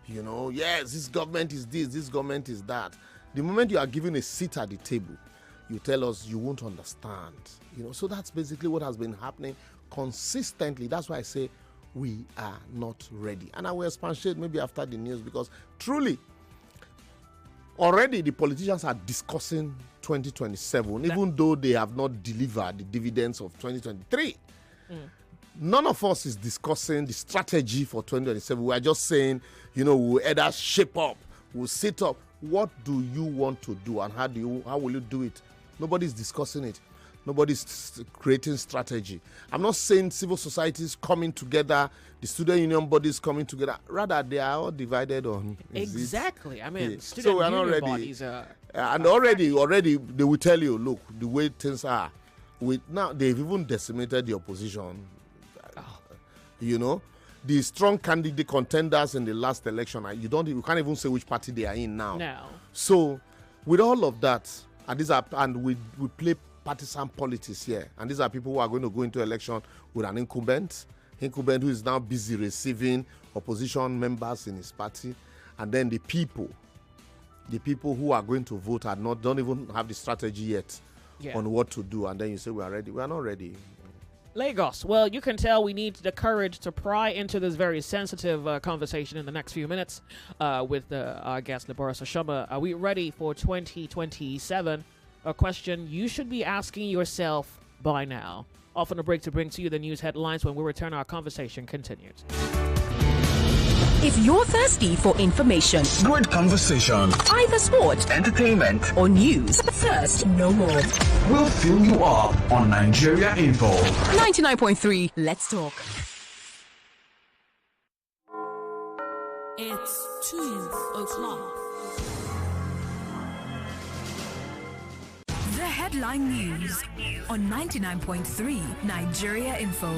Yes, this government is this government is that. The moment you are given a seat at the table, you tell us you won't understand. So that's basically what has been happening consistently. That's why I say we are not ready. And I will expatiate maybe after the news, because truly, already the politicians are discussing 2027, even though they have not delivered the dividends of 2023. None of us is discussing the strategy for 2027. We are just saying, we'll either shape up, we'll sit up. What do you want to do, and how will you do it? Nobody's discussing it. Nobody's creating strategy. I'm not saying civil society is coming together, the student union bodies coming together. Rather, they are all divided on. Exactly. I mean, yeah. student So we are not union ready. bodies are. And already they will tell you, look, the way things are. Now they've even decimated the opposition. The strong candidate contenders in the last election. You can't even say which party they are in now. No. So with all of that, and we play partisan politics here, and these are people who are going to go into election with an incumbent who is now busy receiving opposition members in his party, and then the people who are going to vote don't even have the strategy yet on what to do, and then you say we are ready. We are not ready. Lagos. Well, you can tell we need the courage to pry into this very sensitive conversation in the next few minutes with our guest, Laboris Oshoma. Are we ready for 2027? A question you should be asking yourself by now. Off on a break to bring to you the news headlines. When we return, our conversation continues. If you're thirsty for information, good conversation, either sport, entertainment, or news, thirst no more. We'll fill you up on Nigeria Info. 99.3, let's talk. It's 2 o'clock. headline news on 99.3 Nigeria Info.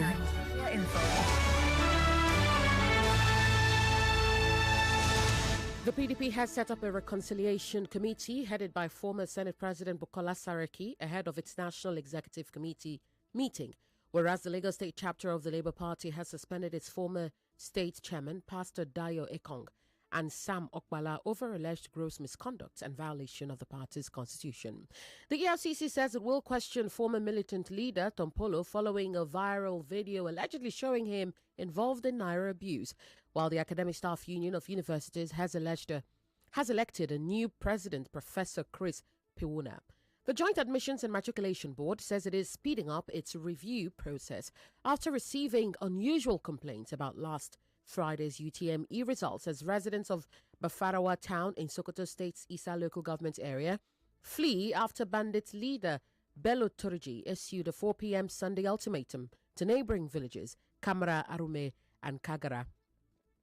The PDP has set up a reconciliation committee headed by former Senate President Bukola Saraki ahead of its National Executive Committee meeting, whereas the Lagos State chapter of the Labour Party has suspended its former state chairman, Pastor Dayo Ekong, and Sam Okbala over alleged gross misconduct and violation of the party's constitution. The EFCC says it will question former militant leader Tompolo following a viral video allegedly showing him involved in Naira abuse, while the Academic Staff Union of Universities has elected a new president, Professor Chris Piwuna. The Joint Admissions and Matriculation Board says it is speeding up its review process after receiving unusual complaints about last Friday's UTME results as residents of Bafarawa town in Sokoto State's Isa local government area flee after bandit leader Bello Turji issued a 4 p.m. Sunday ultimatum to neighboring villages Kamara, Arume and Kagara.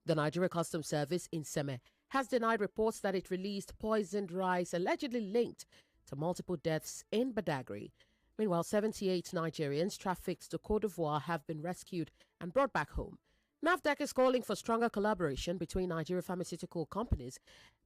The Nigeria Customs Service in Seme has denied reports that it released poisoned rice allegedly linked to multiple deaths in Badagry. Meanwhile, 78 Nigerians trafficked to Côte d'Ivoire have been rescued and brought back home. NAFDAC is calling for stronger collaboration between Nigeria pharmaceutical companies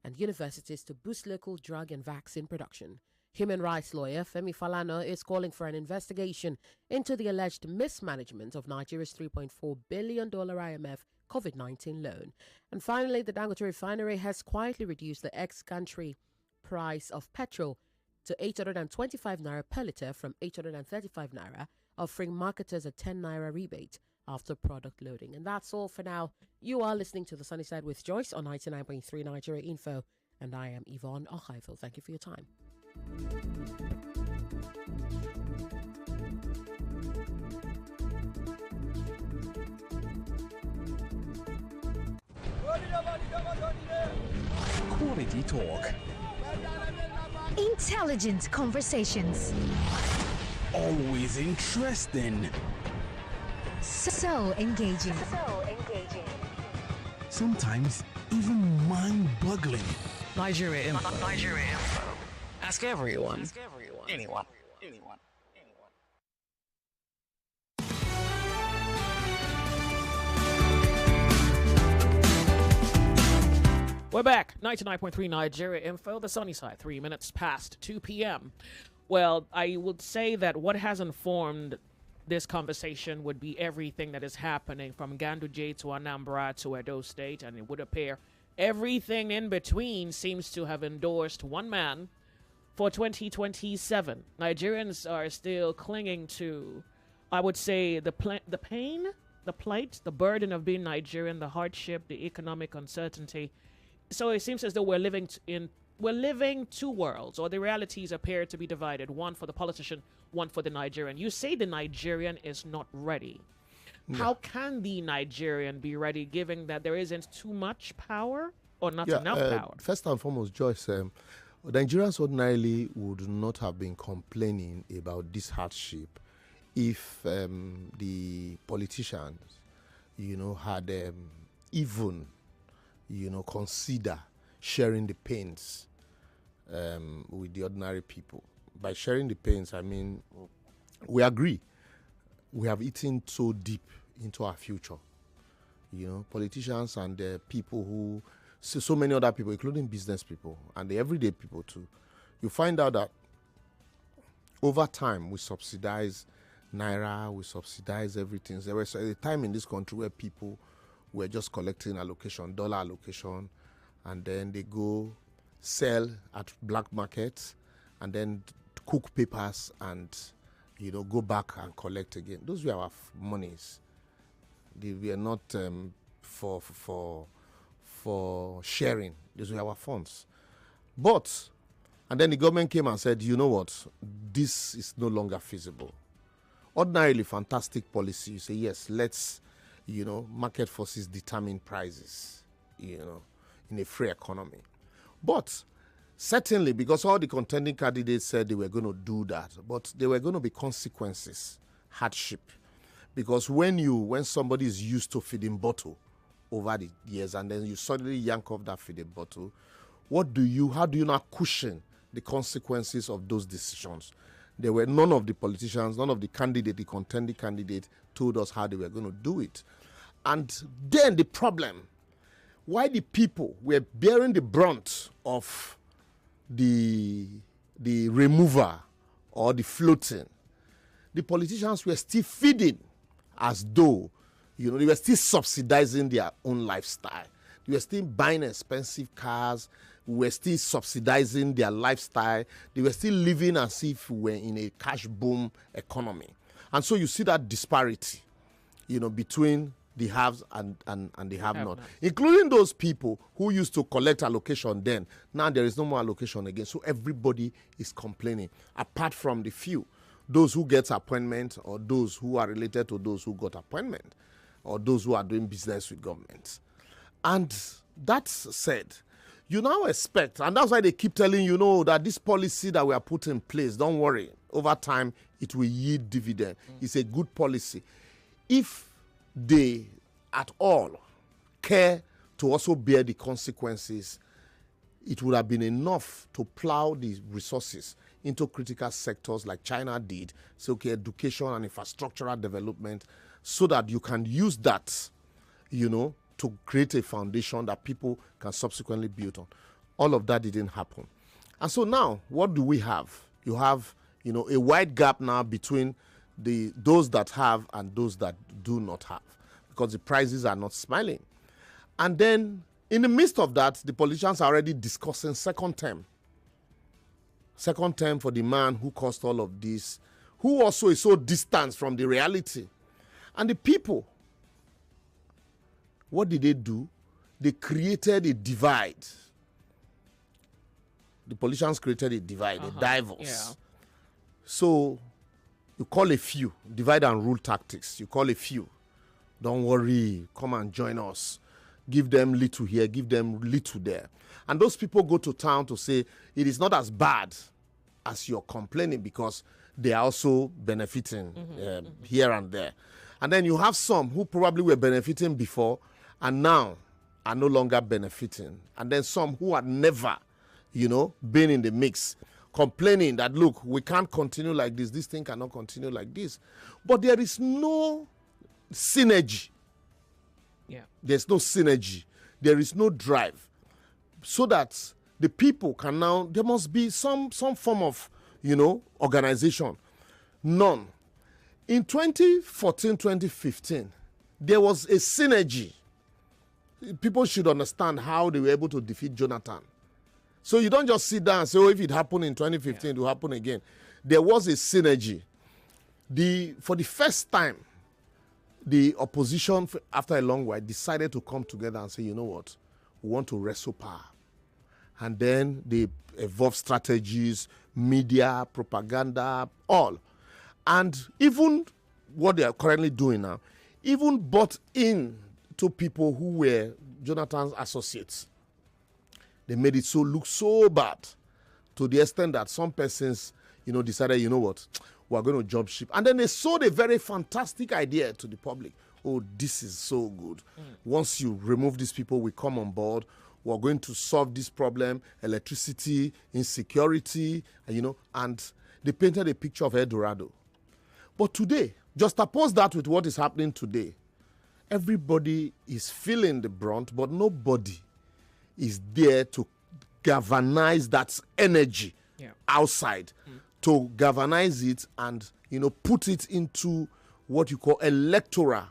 and universities to boost local drug and vaccine production. Human rights lawyer Femi Falana is calling for an investigation into the alleged mismanagement of Nigeria's $3.4 billion IMF COVID-19 loan. And finally, the Dangote refinery has quietly reduced the ex-country price of petrol to 825 naira per litre from 835 naira, offering marketers a 10 naira rebate after product loading. And that's all for now. You are listening to The Sunny Side with Joyce on 99.3 Nigeria Info, and I am Yvonne Ohaifel. Thank you for your time. Quality talk. Intelligent conversations. Always interesting. So engaging. Sometimes even mind-boggling. Nigeria Info. Nigeria Info. Ask everyone. Anyone. We're back. 99.3 Nigeria Info, the sunny side, 3 minutes past 2 p.m. Well, I would say that what has informed this conversation would be everything that is happening from Ganduje to Anambra to Edo State, and it would appear everything in between seems to have endorsed one man for 2027. Nigerians are still clinging to, I would say, the pain, the plight, the burden of being Nigerian, the hardship, the economic uncertainty. So it seems as though we're living two worlds, or the realities appear to be divided, one for the politician, one for the Nigerian. You say the Nigerian is not ready. Yeah. How can the Nigerian be ready, given that there isn't too much power or not enough power? First and foremost, Joyce, Nigerians ordinarily would not have been complaining about this hardship if the politicians, had even, consider sharing the pains with the ordinary people. By sharing the pains, I mean, we agree. We have eaten so deep into our future. Politicians and the people who, so many other people, including business people and the everyday people too. You find out that over time we subsidize Naira, we subsidize everything. There was a time in this country where people were just collecting allocation, dollar allocation, and then they go sell at black markets and then cook papers and go back and collect again. Those were our monies. They were not for sharing. Those were our funds. And then the government came and said, you know what, this is no longer feasible. Ordinarily, fantastic policy. You say, yes, let's, market forces determine prices, in a free economy. But certainly, because all the contending candidates said they were going to do that, but there were going to be consequences, hardship. Because when somebody is used to feeding bottle over the years and then you suddenly yank off that feeding bottle, how do you not cushion the consequences of those decisions? There were none of the politicians, none of the candidate, the contending candidate told us how they were going to do it. And then the problem, why the people were bearing the brunt of the remover or the floating, the politicians were still feeding as though, they were still subsidizing their own lifestyle. They were still buying expensive cars. We were still subsidizing their lifestyle. They were still living as if we were in a cash boom economy. And so you see that disparity, between the haves and the have-not, including those people who used to collect allocation then. Now there is no more allocation again. So everybody is complaining, apart from the few, those who get appointment or those who are related to those who got appointment or those who are doing business with government. And that said, you now expect, and that's why they keep telling you, that this policy that we are putting in place, don't worry, over time it will yield dividend. It's a good policy. If they at all care to also bear the consequences, it would have been enough to plow the resources into critical sectors like China did, so education and infrastructural development, so that you can use that, to create a foundation that people can subsequently build on. All of that didn't happen. And so now, what do we have? You have, a wide gap now between those that have and those that do not have, because the prices are not smiling. And then, in the midst of that, the politicians are already discussing second term. Second term for the man who caused all of this, who also is so distant from the reality. And the people, what did they do? They created a divide. The politicians created a divide, a divorce. Yeah. So you call a few, divide and rule tactics. You call a few. Don't worry, come and join us. Give them little here, give them little there. And those people go to town to say it is not as bad as you're complaining, because they are also benefiting here and there. And then you have some who probably were benefiting before and now are no longer benefiting. And then some who had never, been in the mix, complaining that, look, we can't continue like this. This thing cannot continue like this. But there is no synergy. Yeah. There's no synergy. There is no drive. So that the people can now, there must be some form of, organization. None. In 2014, 2015, there was a synergy. People should understand how they were able to defeat Jonathan. So you don't just sit down and say, if it happened in 2015, it will happen again. There was a synergy. For the first time, the opposition, after a long while, decided to come together and say, you know what, we want to wrestle power. And then they evolved strategies, media, propaganda, all. And even what they are currently doing now, even bought in to people who were Jonathan's associates. They made it look so bad, to the extent that some persons, decided, you know what, we're going to jump ship. And then they sold a very fantastic idea to the public. Oh, this is so good. Once you remove these people, we come on board. We're going to solve this problem, electricity, insecurity, and they painted a picture of El Dorado. But today, just oppose that with what is happening today. Everybody is feeling the brunt, but nobody is there to galvanize that energy outside, to galvanize it and, put it into what you call electoral.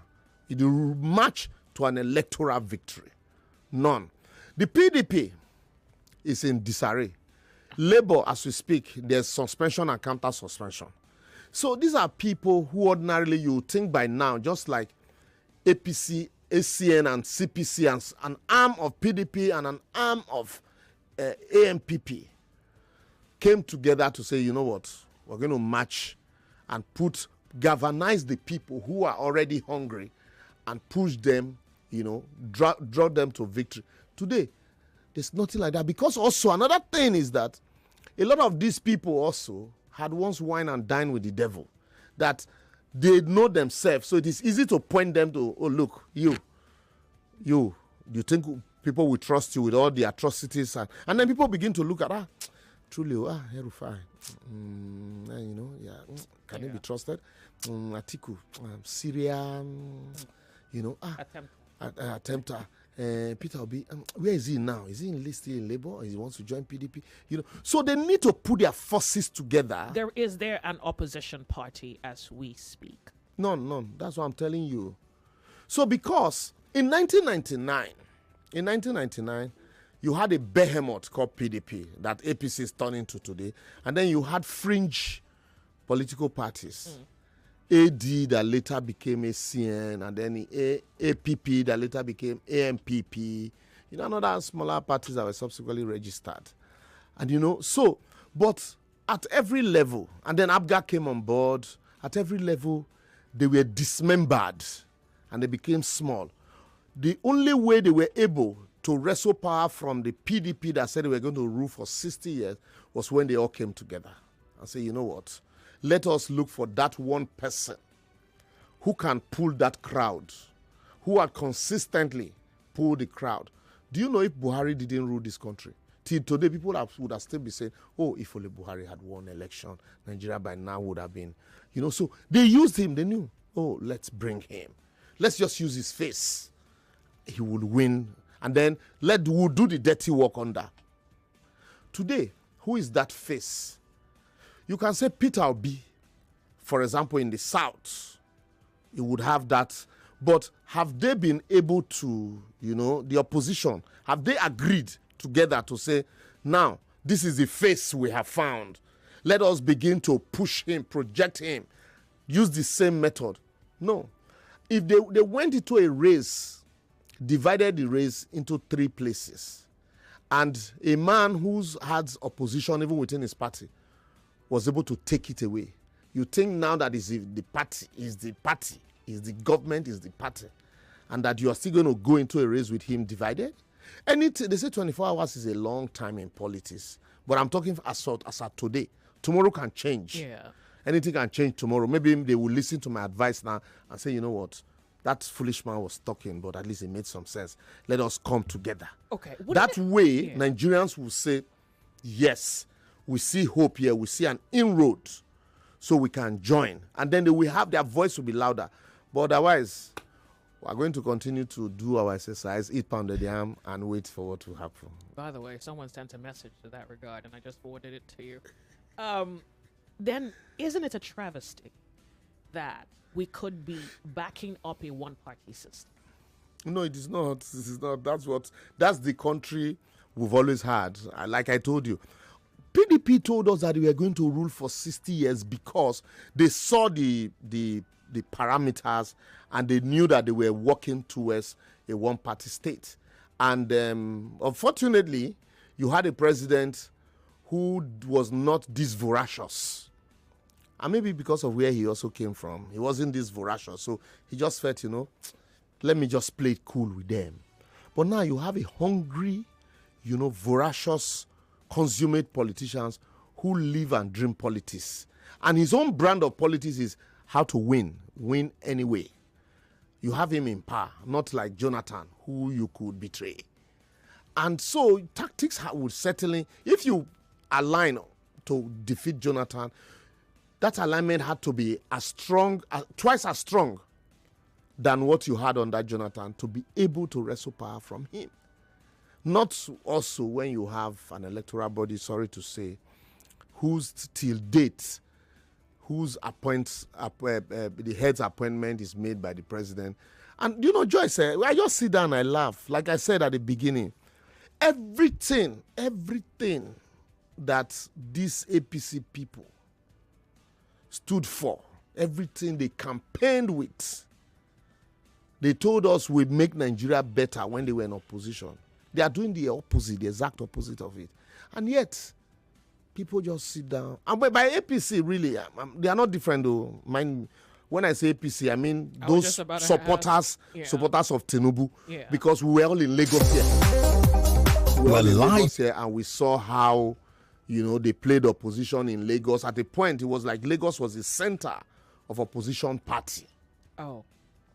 It will match to an electoral victory. None. The PDP is in disarray. Labour, as we speak, there's suspension and counter-suspension. So these are people who ordinarily you would think by now, just like APC, ACN, and CPC, and an arm of PDP and an arm of AMPP, came together to say, you know what, we're going to match and galvanize the people who are already hungry and push them, draw them to victory. Today, there's nothing like that. Because also another thing is that a lot of these people also had once wine and dine with the devil, that they know themselves. So it is easy to point them to, oh, look, you think people will trust you with all the atrocities? And then people begin to look at, truly, Herufai, can it be trusted? Atiku, Syria, attempter. Peter Obi, where is he now? Is he enlisted in Labour? Or he wants to join PDP? So they need to put their forces together. Is there an opposition party as we speak? None. That's what I'm telling you. So because in 1999, you had a behemoth called PDP that APC is turning to today, and then you had fringe political parties. AD that later became ACN, and then APP that later became AMPP, another smaller parties that were subsequently registered. And but at every level, and then ABGA came on board, at every level, they were dismembered and they became small. The only way they were able to wrestle power from the PDP that said they were going to rule for 60 years was when they all came together and say, you know what? Let us look for that one person who can pull that crowd, who had consistently pulled the crowd. Do you know if Buhari didn't rule this country? Till today, people would have still been saying, if only Buhari had won election, Nigeria by now would have been. So they used him. They knew, let's bring him. Let's just use his face. He would win. And then we'll do the dirty work under. Today, who is that face? You can say Peter Obi, for example, in the South. You would have that. But have they been able to, the opposition, have they agreed together to say, now, this is the face we have found. Let us begin to push him, project him, use the same method. No. If they went into a race, divided the race into 3 places, and a man who's had opposition even within his party was able to take it away, you think now that is the party, is the government, is the party, and that you are still going to go into a race with him divided? They say 24 hours is a long time in politics, but I'm talking as at today. Tomorrow can change. Yeah. Anything can change tomorrow. Maybe they will listen to my advice now and say, you know what, that foolish man was talking, but at least it made some sense. Let us come together. Okay. That way, Nigerians will say, yes, we see hope here, we see an inroad, so we can join. And then they will have, their voice will be louder. But otherwise, we are going to continue to do our exercise, eat pounded yam, and wait for what will happen. By the way, someone sent a message to that regard, and I just forwarded it to you. Then isn't it a travesty that we could be backing up a one-party system? No, it is not. This is not. That's the country we've always had. Like I told you, PDP told us that we were going to rule for 60 years because they saw the parameters and they knew that they were working towards a one-party state. And unfortunately, you had a president who was not this voracious. And maybe because of where he also came from, he wasn't this voracious. So he just felt, let me just play it cool with them. But now you have a hungry, voracious, consummate politicians who live and dream politics. And his own brand of politics is how to win anyway. You have him in power, not like Jonathan, who you could betray. And so tactics would certainly, if you align to defeat Jonathan, that alignment had to be as strong, twice as strong than what you had under Jonathan to be able to wrestle power from him. Not also when you have an electoral body, sorry to say, whose till date, whose the head's appointment is made by the president. And Joyce, I just sit down and I laugh. Like I said at the beginning, everything that these APC people stood for, everything they campaigned with, they told us we'd make Nigeria better when they were in opposition. They are doing the opposite, the exact opposite of it. And yet, people just sit down. And by APC, really, they are not different though. When I say APC, I mean those supporters of Tinubu. Yeah. Because we were all in Lagos here. We were all in Lagos here, and we saw how, they played opposition in Lagos. At a point, it was like Lagos was the center of opposition party. Oh,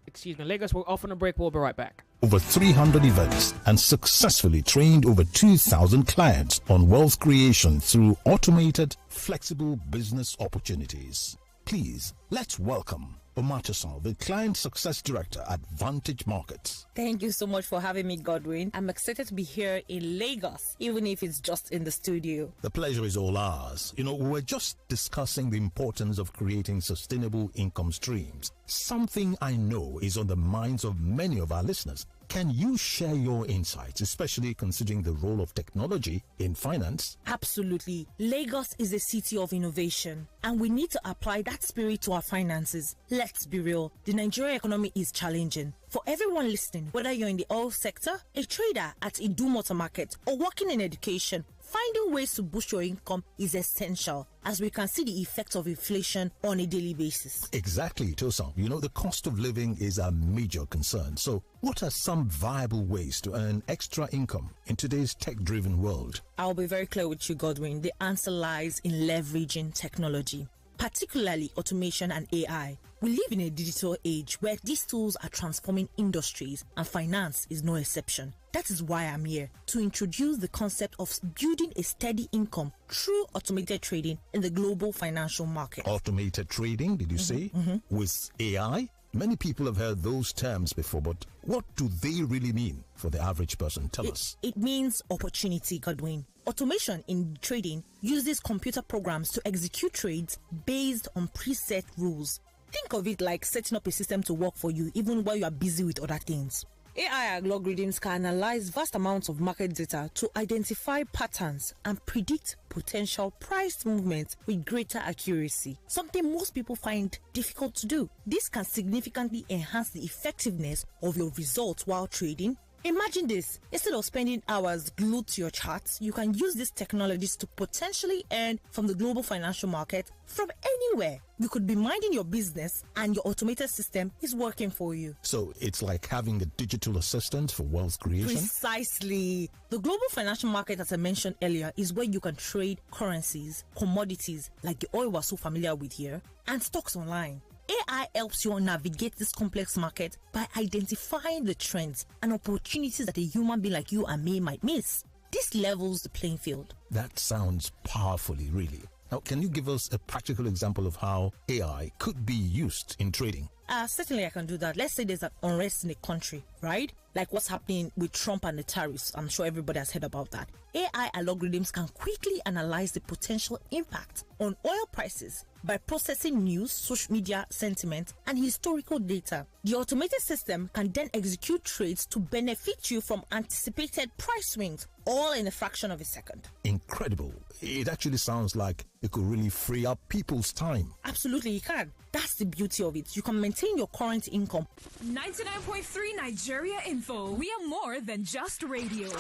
excuse me. Lagos, we're off on a break. We'll be right back. over 300 events and successfully trained over 2,000 clients on wealth creation through automated, flexible business opportunities. Please, let's welcome Promotional, the Client Success Director at Vantage Markets. Thank you so much for having me, Godwin. I'm excited to be here in Lagos, even if it's just in the studio. The pleasure is all ours. We were just discussing the importance of creating sustainable income streams. Something I know is on the minds of many of our listeners. Can you share your insights, especially considering the role of technology in finance? Absolutely. Lagos is a city of innovation, and we need to apply that spirit to our finances. Let's be real, the Nigerian economy is challenging. For everyone listening, whether you're in the oil sector, a trader at Idumota Market, or working in education, finding ways to boost your income is essential, as we can see the effects of inflation on a daily basis. Exactly, Tosa. The cost of living is a major concern. So what are some viable ways to earn extra income in today's tech-driven world? I'll be very clear with you, Godwin. The answer lies in leveraging technology, particularly automation and AI. We live in a digital age where these tools are transforming industries, and finance is no exception. That is why I'm here to introduce the concept of building a steady income through automated trading in the global financial market. Automated trading, did you say? With AI? Many people have heard those terms before, but what do they really mean for the average person? Tell us. It means opportunity, Godwin. Automation in trading uses computer programs to execute trades based on preset rules. Think of it like setting up a system to work for you even while you are busy with other things. AI algorithms can analyze vast amounts of market data to identify patterns and predict potential price movements with greater accuracy, something most people find difficult to do. This can significantly enhance the effectiveness of your results while trading. Imagine this. Instead of spending hours glued to your charts, you can use these technologies to potentially earn from the global financial market from anywhere. You could be minding your business and your automated system is working for you. So it's like having a digital assistant for wealth creation? Precisely. The global financial market, as I mentioned earlier, is where you can trade currencies, commodities like the oil we're so familiar with here, and stocks online. AI helps you navigate this complex market by identifying the trends and opportunities that a human being like you and me might miss. This levels the playing field. That sounds powerfully, really. Now, can you give us a practical example of how AI could be used in trading? Certainly I can do that. Let's say there's an unrest in a country, right? Like what's happening with Trump and the tariffs. I'm sure everybody has heard about that. AI algorithms can quickly analyze the potential impact on oil prices by processing news, social media sentiment, and historical data. The automated system can then execute trades to benefit you from anticipated price swings, all in a fraction of a second. Incredible. It actually sounds like it could really free up people's time. Absolutely, it can. That's the beauty of it. You can maintain your current income. 99.3 Nigeria Info. We are more than just radio.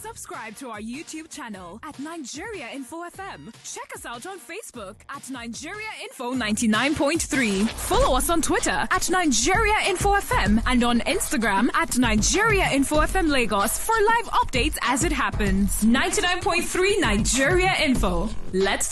Subscribe to our YouTube channel at Nigeria Info FM. Check us out on Facebook at Nigeria Info 99.3. Follow us on Twitter at Nigeria Info FM and on Instagram at Nigeria Info FM Lagos for live updates as it happens. 99.3 Nigeria Info. Let's talk.